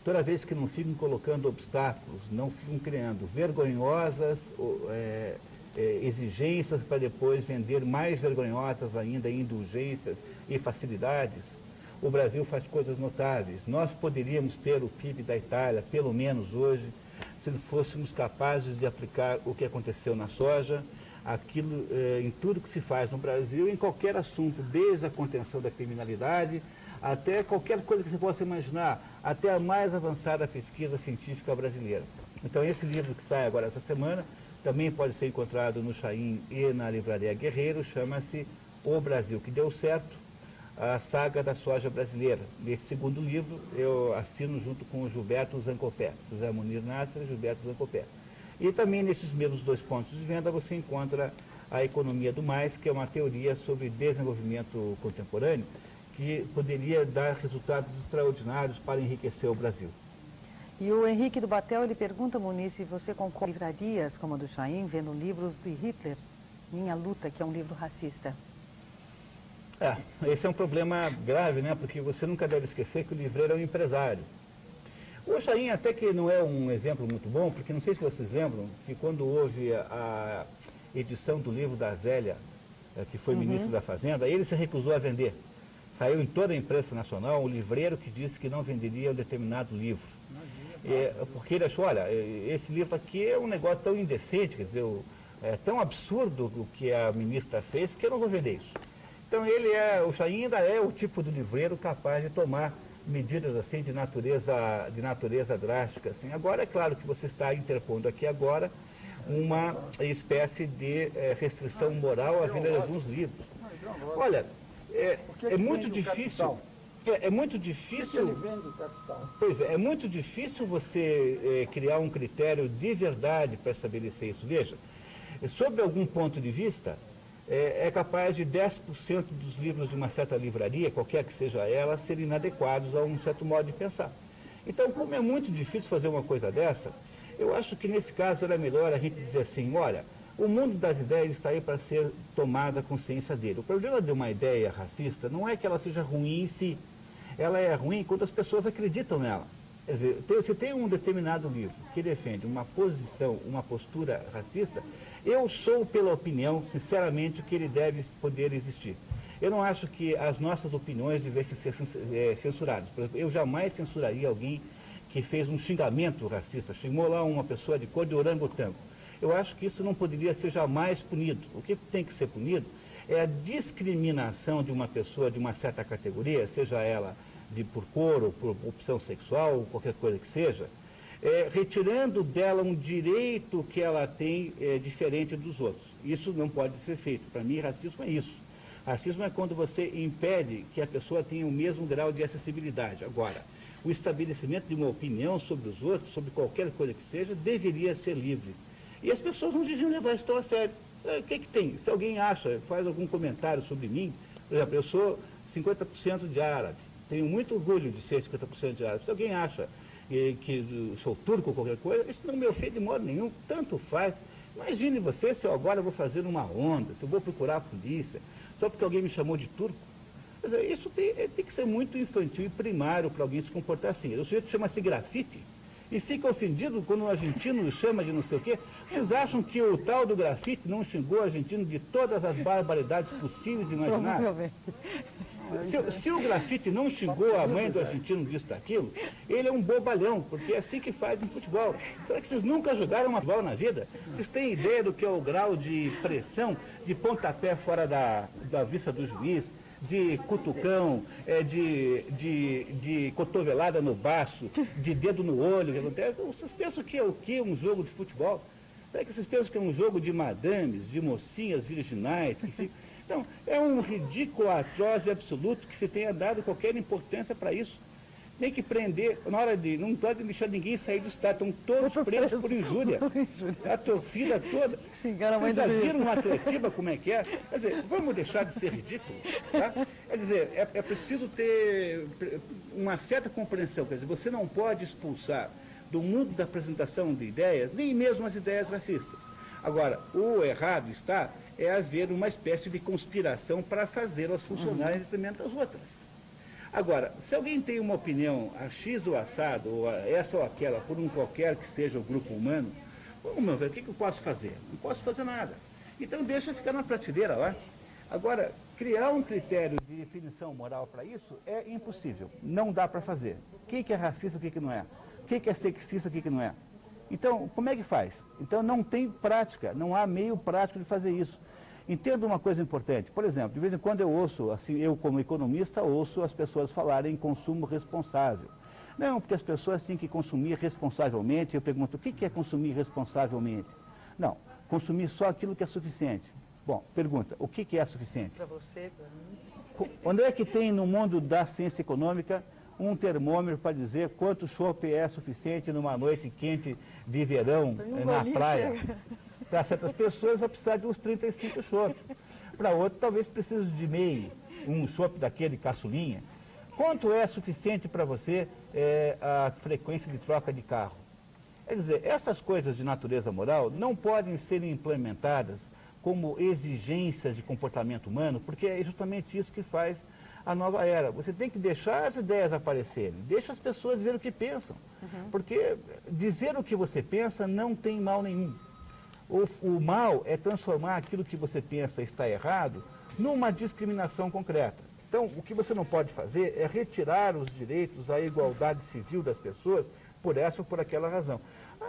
toda vez que não ficam colocando obstáculos, não ficam criando vergonhosas exigências para depois vender mais vergonhosas ainda indulgências e facilidades, o Brasil faz coisas notáveis. Nós poderíamos ter o PIB da Itália, pelo menos hoje, se fôssemos capazes de aplicar o que aconteceu na soja, aquilo em tudo que se faz no Brasil, em qualquer assunto, desde a contenção da criminalidade, até qualquer coisa que você possa imaginar, até a mais avançada pesquisa científica brasileira. Então, esse livro que sai agora essa semana, também pode ser encontrado no Chaim e na Livraria Guerreiro, chama-se O Brasil que Deu Certo, a saga da soja brasileira. Nesse segundo livro, eu assino junto com o Gilberto Zancopé, José Munir Nasser e Gilberto Zancopé. E também nesses mesmos 2 pontos de venda você encontra a economia do mais, que é uma teoria sobre desenvolvimento contemporâneo, que poderia dar resultados extraordinários para enriquecer o Brasil. E o Henrique do Batel, ele pergunta, Muniz, se você concorda com livrarias como a do Chaim, vendo livros de Hitler, Minha Luta, que é um livro racista. Esse é um problema grave, né? Porque você nunca deve esquecer que o livreiro é um empresário. O Chaim até que não é um exemplo muito bom, porque não sei se vocês lembram que quando houve a edição do livro da Zélia, que foi ministro da Fazenda, ele se recusou a vender. Saiu em toda a imprensa nacional um livreiro que disse que não venderia um determinado livro. Porque ele achou, olha, esse livro aqui é um negócio tão indecente, quer dizer, é tão absurdo o que a ministra fez que eu não vou vender isso. Então o Chaim ainda é o tipo de livreiro capaz de tomar medidas assim de natureza drástica. Assim. Agora é claro que você está interpondo aqui agora uma espécie de restrição moral à venda de alguns livros. Olha, é muito difícil. É muito difícil. Pois é muito difícil você criar um critério de verdade para estabelecer isso. Veja, sob algum ponto de vista, é capaz de 10% dos livros de uma certa livraria, qualquer que seja ela, serem inadequados a um certo modo de pensar. Então, como é muito difícil fazer uma coisa dessa, eu acho que nesse caso era melhor a gente dizer assim, olha, o mundo das ideias está aí para ser tomada a consciência dele. O problema de uma ideia racista não é que ela seja ruim em si, ela é ruim quando as pessoas acreditam nela. Quer dizer, se tem um determinado livro que defende uma posição, uma postura racista, eu sou pela opinião, sinceramente, que ele deve poder existir. Eu não acho que as nossas opiniões devessem ser censuradas. Por exemplo, eu jamais censuraria alguém que fez um xingamento racista, chamou lá uma pessoa de cor de orangotango. Eu acho que isso não poderia ser jamais punido. O que tem que ser punido é a discriminação de uma pessoa de uma certa categoria, seja ela por cor ou por opção sexual, ou qualquer coisa que seja, retirando dela um direito que ela tem diferente dos outros. Isso não pode ser feito. Para mim, racismo é isso. Racismo é quando você impede que a pessoa tenha o mesmo grau de acessibilidade. Agora, o estabelecimento de uma opinião sobre os outros, sobre qualquer coisa que seja, deveria ser livre. E as pessoas não deviam levar isso tão a sério. O que tem? Se alguém faz algum comentário sobre mim, por exemplo, eu sou 50% de árabe, tenho muito orgulho de ser 50% de árabe. Se alguém acha que sou turco ou qualquer coisa, isso não me ofende de modo nenhum, tanto faz. Imagine você se eu agora vou fazer uma onda, se eu vou procurar a polícia, só porque alguém me chamou de turco. Quer dizer, isso tem que ser muito infantil e primário para alguém se comportar assim. O sujeito chama-se grafite e fica ofendido quando um argentino chama de não sei o quê. Vocês acham que o tal do grafite não xingou o argentino de todas as barbaridades possíveis e imagináveis? Se o grafite não xingou a mãe do argentino disso, daquilo, ele é um bobalhão, porque é assim que faz no futebol. Será que vocês nunca jogaram uma futebol na vida? Vocês têm ideia do que é o grau de pressão, de pontapé fora da vista do juiz, de cutucão, de cotovelada no baço, de dedo no olho, que acontece? Vocês pensam que é o quê? Um jogo de futebol? Será que vocês pensam que é um jogo de madames, de mocinhas virginais, que ficam... Então, é um ridículo atroz e absoluto que se tenha dado qualquer importância para isso. Tem que prender, na hora de... Não pode deixar ninguém sair do estado, estão todos presos por injúria. A torcida toda. Vocês já viram no Atletiba como é que é? Quer dizer, vamos deixar de ser ridículo. Tá? Quer dizer, é preciso ter uma certa compreensão. Quer dizer, você não pode expulsar do mundo da apresentação de ideias, nem mesmo as ideias racistas. Agora, o errado é haver uma espécie de conspiração para fazer elas funcionarem em detrimento das outras. Agora, se alguém tem uma opinião a X ou assado, ou essa ou aquela, por um qualquer que seja o grupo humano, meu velho, o que eu posso fazer? Não posso fazer nada. Então deixa ficar na prateleira lá. Agora, criar um critério de definição moral para isso é impossível. Não dá para fazer. O que é racista, o que não é? O que é sexista, o que não é? Então, como é que faz? Então, não tem prática, não há meio prático de fazer isso. Entenda uma coisa importante. Por exemplo, de vez em quando eu ouço, assim, eu como economista, ouço as pessoas falarem em consumo responsável. Não, porque as pessoas têm que consumir responsavelmente. Eu pergunto, o que é consumir responsavelmente? Não, consumir só aquilo que é suficiente. Bom, pergunta, o que é suficiente? Para você, para mim. Onde é que tem no mundo da ciência econômica um termômetro para dizer quanto chopp é suficiente numa noite quente de verão na praia? Para certas pessoas vai precisar de uns 35 chopps. Para outros talvez precise de meio, um chopp daquele caçulinha. Quanto é suficiente para você a frequência de troca de carro? Quer dizer, essas coisas de natureza moral não podem ser implementadas como exigências de comportamento humano, porque é justamente isso que faz a nova era. Você tem que deixar as ideias aparecerem, deixa as pessoas dizer o que pensam, porque dizer o que você pensa não tem mal nenhum. O mal é transformar aquilo que você pensa está errado numa discriminação concreta. Então, o que você não pode fazer é retirar os direitos, a igualdade civil das pessoas por essa ou por aquela razão.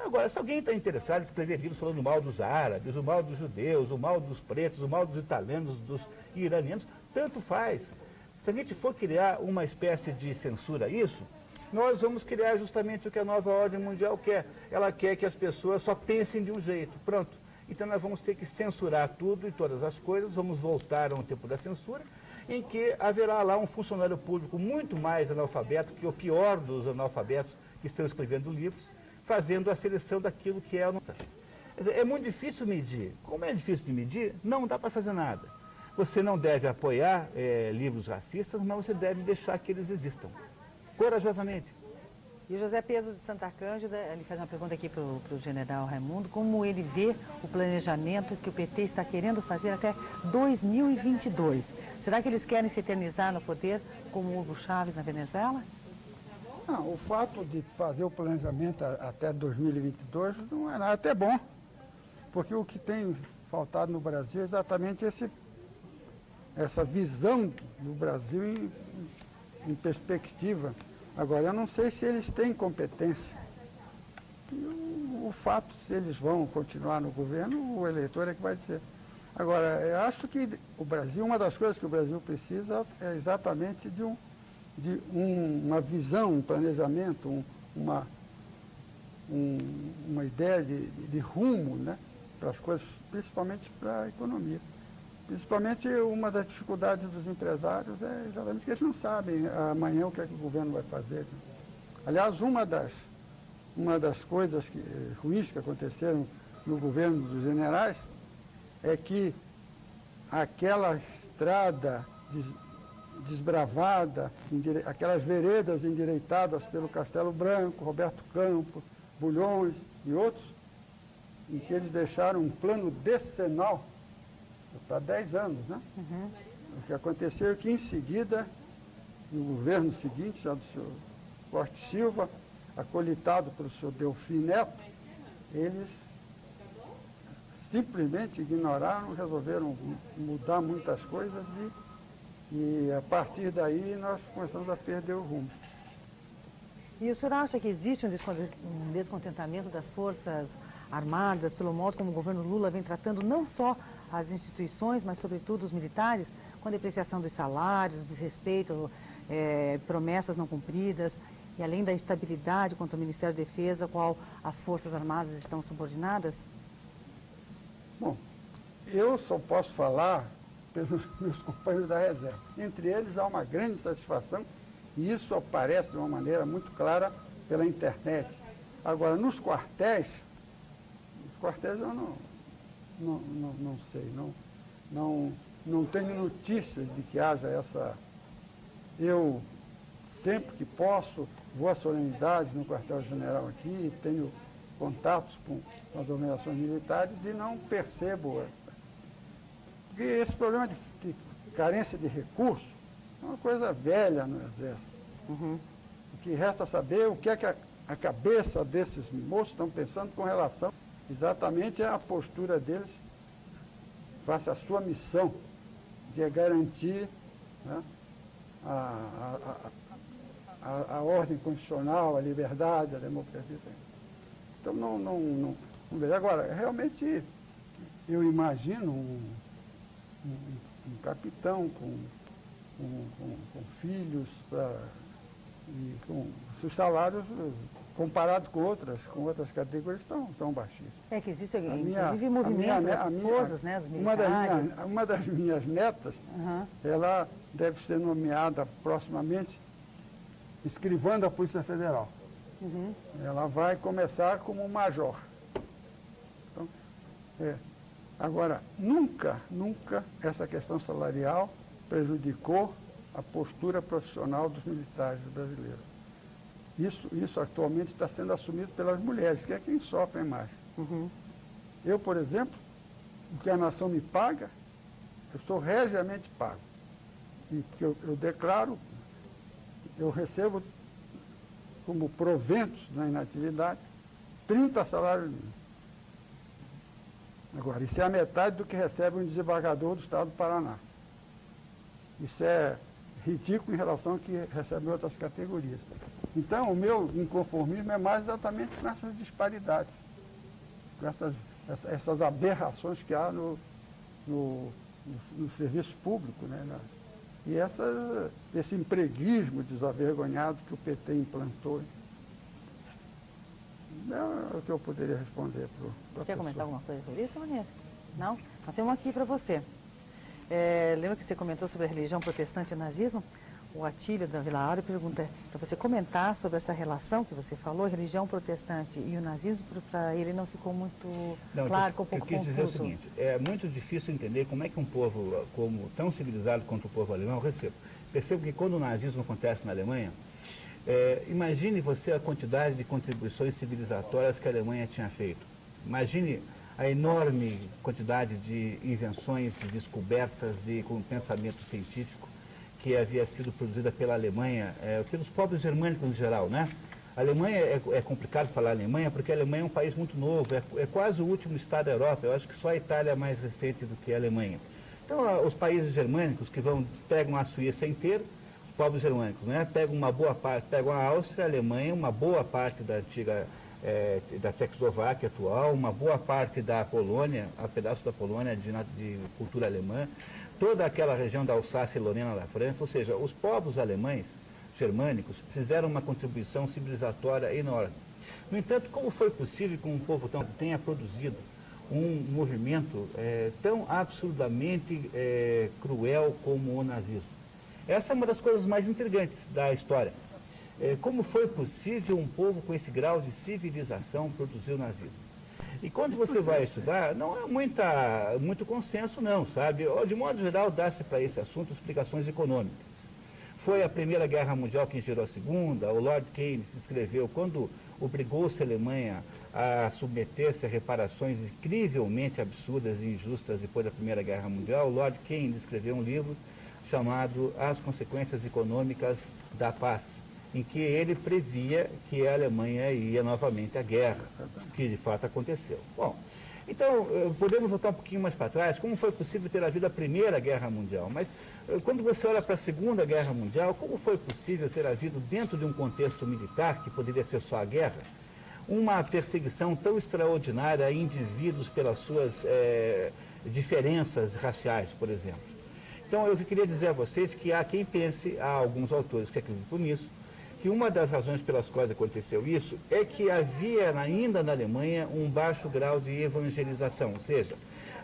Agora, se alguém está interessado em escrever livros falando mal dos árabes, o mal dos judeus, o mal dos pretos, o mal dos italianos, dos iranianos, tanto faz. Se a gente for criar uma espécie de censura a isso, nós vamos criar justamente o que a nova ordem mundial quer. Ela quer que as pessoas só pensem de um jeito. Pronto. Então nós vamos ter que censurar tudo e todas as coisas, vamos voltar a um tempo da censura, em que haverá lá um funcionário público muito mais analfabeto que o pior dos analfabetos que estão escrevendo livros, fazendo a seleção daquilo que é a nota. Quer dizer, é muito difícil medir. Como é difícil de medir, não dá para fazer nada. Você não deve apoiar livros racistas, mas você deve deixar que eles existam, corajosamente. E o José Pedro de Santa Cândida, ele faz uma pergunta aqui para o general Raimundo, como ele vê o planejamento que o PT está querendo fazer até 2022? Será que eles querem se eternizar no poder como Hugo Chávez na Venezuela? Não, o fato de fazer o planejamento até 2022 não é nada, até bom, porque o que tem faltado no Brasil é exatamente essa visão do Brasil em perspectiva. Agora, eu não sei se eles têm competência. O fato, se eles vão continuar no governo, o eleitor é que vai dizer. Agora, eu acho que o Brasil, uma das coisas que o Brasil precisa é exatamente de uma visão, um planejamento, uma ideia de rumo, né, para as coisas, principalmente para a economia. Principalmente uma das dificuldades dos empresários é exatamente que eles não sabem amanhã o que é que o governo vai fazer. Aliás, uma das coisas ruins que aconteceram no governo dos generais é que aquela estrada desbravada, aquelas veredas endireitadas pelo Castelo Branco, Roberto Campos, Bulhões e outros, em que eles deixaram um plano decenal para 10 anos, né? O que aconteceu é que, em seguida, no governo seguinte, já do senhor Corte Silva, acolitado pelo senhor Delfim Neto, eles simplesmente ignoraram, resolveram mudar muitas coisas e a partir daí nós começamos a perder o rumo. E o senhor acha que existe um descontentamento das Forças Armadas pelo modo como o governo Lula vem tratando não só as instituições, mas sobretudo os militares, com a depreciação dos salários, desrespeito, promessas não cumpridas, e além da instabilidade quanto ao Ministério da Defesa, ao qual as Forças Armadas estão subordinadas? Bom, eu só posso falar pelos meus companheiros da reserva. Entre eles há uma grande satisfação e isso aparece de uma maneira muito clara pela internet. Agora, nos quartéis eu não sei, não tenho notícias de que haja essa... Eu, sempre que posso, vou às solenidades no quartel-general aqui, tenho contatos com as organizações militares e não percebo. Porque esse problema de carência de recursos é uma coisa velha no Exército. O que resta saber o que é que a cabeça desses moços estão pensando com relação exatamente à postura deles face à sua missão, que é garantir, né, a ordem constitucional, a liberdade, a democracia. Então, não vejo. Agora, realmente, eu imagino um capitão com filhos e com seus salários comparado com outras categorias, estão baixíssimas. É que existe, inclusive, movimentos das esposas, né, dos militares. Uma das minhas netas, ela deve ser nomeada proximamente escrivã da Polícia Federal. Ela vai começar como major. Então, agora, nunca essa questão salarial prejudicou a postura profissional dos militares brasileiros. Isso atualmente está sendo assumido pelas mulheres, que é quem sofre mais. Eu, por exemplo, o que a nação me paga, eu sou regiamente pago. E porque eu declaro, eu recebo como proventos na inatividade 30 salários mínimos. Agora, isso é a metade do que recebe um desembargador do Estado do Paraná. Isso é ridículo em relação ao que recebem outras categorias. Então, o meu inconformismo é mais exatamente nessas disparidades, essas aberrações que há no serviço público, né? E esse empreguismo desavergonhado que o PT implantou. É o que eu poderia responder para a Quer pessoa. comentar alguma coisa sobre isso, Maneiro? Não? Nós temos aqui para você. Lembra que você comentou sobre a religião protestante e o nazismo? O Atílio da Vila Áurea pergunta para você comentar sobre essa relação que você falou, a religião protestante e o nazismo, para ele não ficou muito claro, ficou um pouco confuso. Eu quis dizer o seguinte, é muito difícil entender como é que um povo tão civilizado quanto o povo alemão recebe. Percebo que quando o nazismo acontece na Alemanha, imagine você a quantidade de contribuições civilizatórias que a Alemanha tinha feito. Imagine a enorme quantidade de invenções, de descobertas, com pensamento científico que havia sido produzida pela Alemanha, pelos povos germânicos em geral, né? A Alemanha, é complicado falar Alemanha, porque a Alemanha é um país muito novo, é quase o último estado da Europa, eu acho que só a Itália é mais recente do que a Alemanha. Então, os países germânicos que pegam a Suíça inteira, os povos germânicos, né? Pegam uma boa parte, pegam a Áustria, a Alemanha, uma boa parte da antiga da Tchecoslováquia atual, uma boa parte da Polônia, um pedaço da Polônia de cultura alemã, toda aquela região da Alsácia e Lorena da França, ou seja, os povos alemães, germânicos, fizeram uma contribuição civilizatória enorme. No entanto, como foi possível que um povo tenha produzido um movimento tão absurdamente cruel como o nazismo? Essa é uma das coisas mais intrigantes da história. Como foi possível um povo com esse grau de civilização produzir o nazismo? E quando você vai estudar, não há muito consenso não, sabe? De modo geral, dá-se para esse assunto explicações econômicas. Foi a Primeira Guerra Mundial que gerou a Segunda, o Lord Keynes escreveu, quando obrigou-se a Alemanha a submeter-se a reparações incrivelmente absurdas e injustas depois da Primeira Guerra Mundial, o Lord Keynes escreveu um livro chamado As Consequências Econômicas da Paz, em que ele previa que a Alemanha ia novamente à guerra, que de fato aconteceu. Bom, então, podemos voltar um pouquinho mais para trás, como foi possível ter havido a Primeira Guerra Mundial, mas quando você olha para a Segunda Guerra Mundial, como foi possível ter havido, dentro de um contexto militar, que poderia ser só a guerra, uma perseguição tão extraordinária a indivíduos pelas suas diferenças raciais, por exemplo? Então, eu queria dizer a vocês que há quem pense, há alguns autores que acreditam nisso, que uma das razões pelas quais aconteceu isso é que havia ainda na Alemanha um baixo grau de evangelização, ou seja,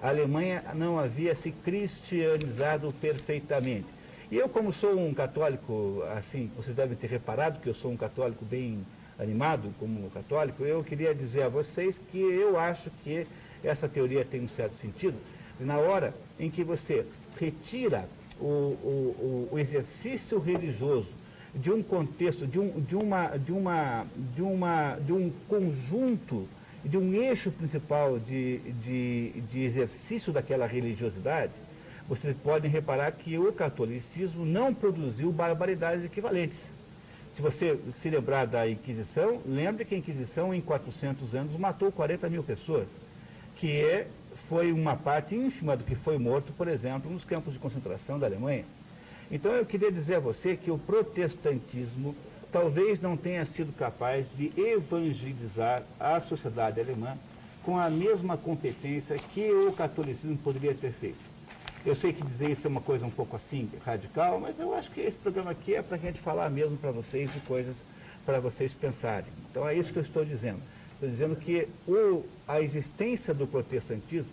a Alemanha não havia se cristianizado perfeitamente. E eu, como sou um católico, assim, vocês devem ter reparado que eu sou um católico bem animado como católico, eu queria dizer a vocês que eu acho que essa teoria tem um certo sentido. Na hora em que você retira o exercício religioso de um contexto, de um conjunto, de um eixo principal de exercício daquela religiosidade, vocês podem reparar que o catolicismo não produziu barbaridades equivalentes. Se você se lembrar da Inquisição, lembre que a Inquisição, em 400 anos, matou 40 mil pessoas, que foi uma parte ínfima do que foi morto, por exemplo, nos campos de concentração da Alemanha. Então, eu queria dizer a você que o protestantismo talvez não tenha sido capaz de evangelizar a sociedade alemã com a mesma competência que o catolicismo poderia ter feito. Eu sei que dizer isso é uma coisa um pouco assim, radical, mas eu acho que esse programa aqui é para a gente falar mesmo para vocês de coisas para vocês pensarem. Então é isso que eu estou dizendo. Estou dizendo que a existência do protestantismo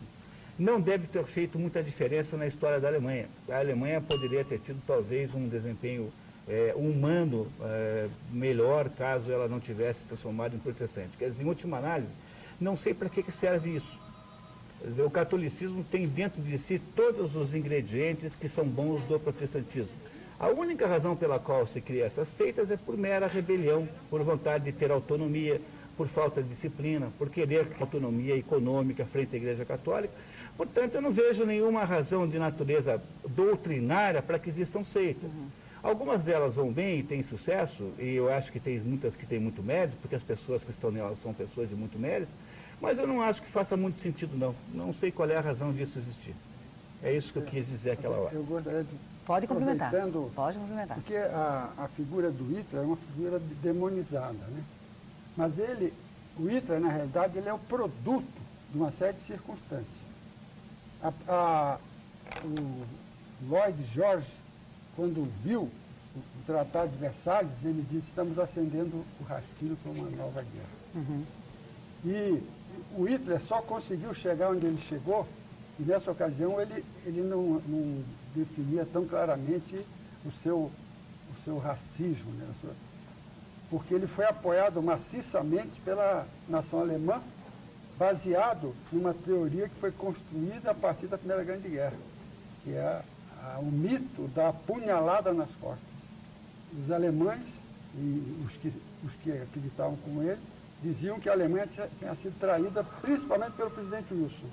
não deve ter feito muita diferença na história da Alemanha. A Alemanha poderia ter tido talvez um desempenho humano melhor caso ela não tivesse se transformado em protestante. Quer dizer, em última análise, não sei para que serve isso. Quer dizer, o catolicismo tem dentro de si todos os ingredientes que são bons do protestantismo. A única razão pela qual se cria essas seitas é por mera rebelião, por vontade de ter autonomia, por falta de disciplina, por querer autonomia econômica frente à Igreja Católica. Portanto, eu não vejo nenhuma razão de natureza doutrinária para que existam seitas. Algumas delas vão bem e têm sucesso, e eu acho que tem muitas que têm muito mérito, porque as pessoas que estão nelas são pessoas de muito mérito, mas eu não acho que faça muito sentido, não. Não sei qual é a razão disso existir. É isso que eu quis dizer aquela hora. Eu gostaria de... Pode complementar. Pode complementar. Porque a figura do Hitler é uma figura demonizada, né? Mas o Hitler, na realidade, ele é o produto de uma série de circunstâncias. O Lloyd George, quando viu o Tratado de Versalhes, ele disse: estamos acendendo o rastilho para uma nova guerra. E o Hitler só conseguiu chegar onde ele chegou, e nessa ocasião ele não definia tão claramente o seu racismo, né? Porque ele foi apoiado maciçamente pela nação alemã, baseado numa teoria que foi construída a partir da Primeira Grande Guerra, que é o mito da punhalada nas costas. Os alemães e os que acreditavam como ele diziam que a Alemanha tinha sido traída principalmente pelo presidente Wilson.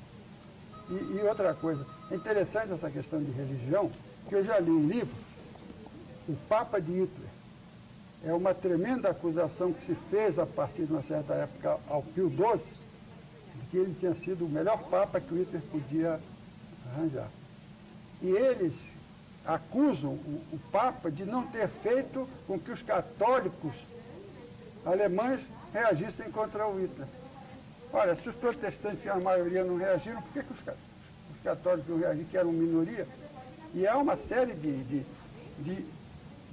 E outra coisa, é interessante essa questão de religião, que eu já li um livro, O Papa de Hitler. É uma tremenda acusação que se fez a partir de uma certa época ao Pio XII, de que ele tinha sido o melhor Papa que o Hitler podia arranjar. E eles acusam o Papa de não ter feito com que os católicos alemães reagissem contra o Hitler. Olha, se os protestantes, a maioria, não reagiram, por que os católicos não reagiram, que eram minoria? E há uma série de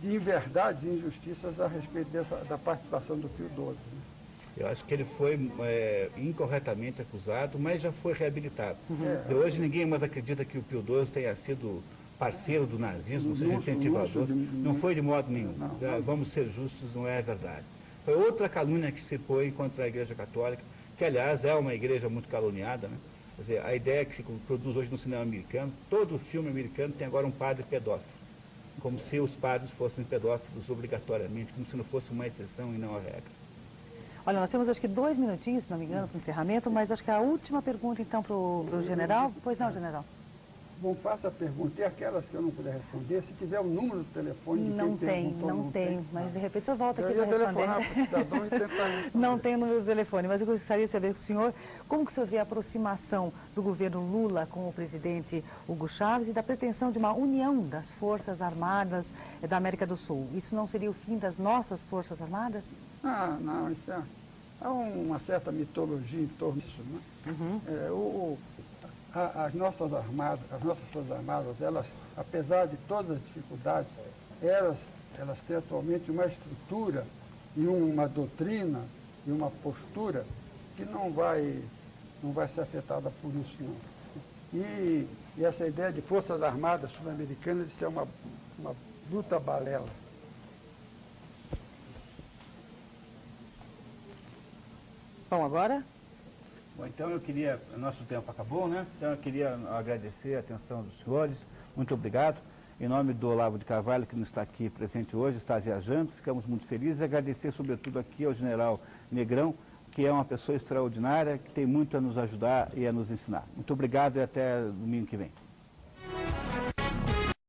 inverdades e injustiças a respeito da participação do Pio XII. Né? Eu acho que ele foi incorretamente acusado, mas já foi reabilitado. Hoje ninguém mais acredita que o Pio XII tenha sido parceiro do nazismo, seja incentivador. Não foi de modo nenhum. Vamos ser justos, não é verdade. Foi outra calúnia que se põe contra a Igreja Católica, que, aliás, é uma igreja muito caluniada, né? Quer dizer, a ideia que se produz hoje no cinema americano, todo filme americano tem agora um padre pedófilo, como se os padres fossem pedófilos obrigatoriamente, como se não fosse uma exceção e não a regra. Olha, nós temos acho que 2 minutinhos, se não me engano, para o encerramento, mas acho que a última pergunta, então, para o general. Pois não, general? Bom, faça a pergunta. E aquelas que eu não puder responder, se tiver o número do telefone de quem perguntou, não tem, mas de repente o senhor volta aqui para responder. Para o cidadão e não tem o número do telefone, mas eu gostaria de saber com o senhor, como que o senhor vê a aproximação do governo Lula com o presidente Hugo Chávez e da pretensão de uma união das Forças Armadas da América do Sul? Isso não seria o fim das nossas Forças Armadas? Não, isso há uma certa mitologia em torno disso, né? As nossas Forças Armadas, elas, apesar de todas as dificuldades, elas têm atualmente uma estrutura e uma doutrina e uma postura que não vai ser afetada por isso, não. E essa ideia de Forças Armadas Sul-Americanas, isso é uma bruta balela. Bom, agora? Bom, então nosso tempo acabou, né? Então eu queria agradecer a atenção dos senhores, muito obrigado. Em nome do Olavo de Carvalho, que não está aqui presente hoje, está viajando, ficamos muito felizes. Agradecer sobretudo aqui ao general Negrão, que é uma pessoa extraordinária, que tem muito a nos ajudar e a nos ensinar. Muito obrigado e até domingo que vem.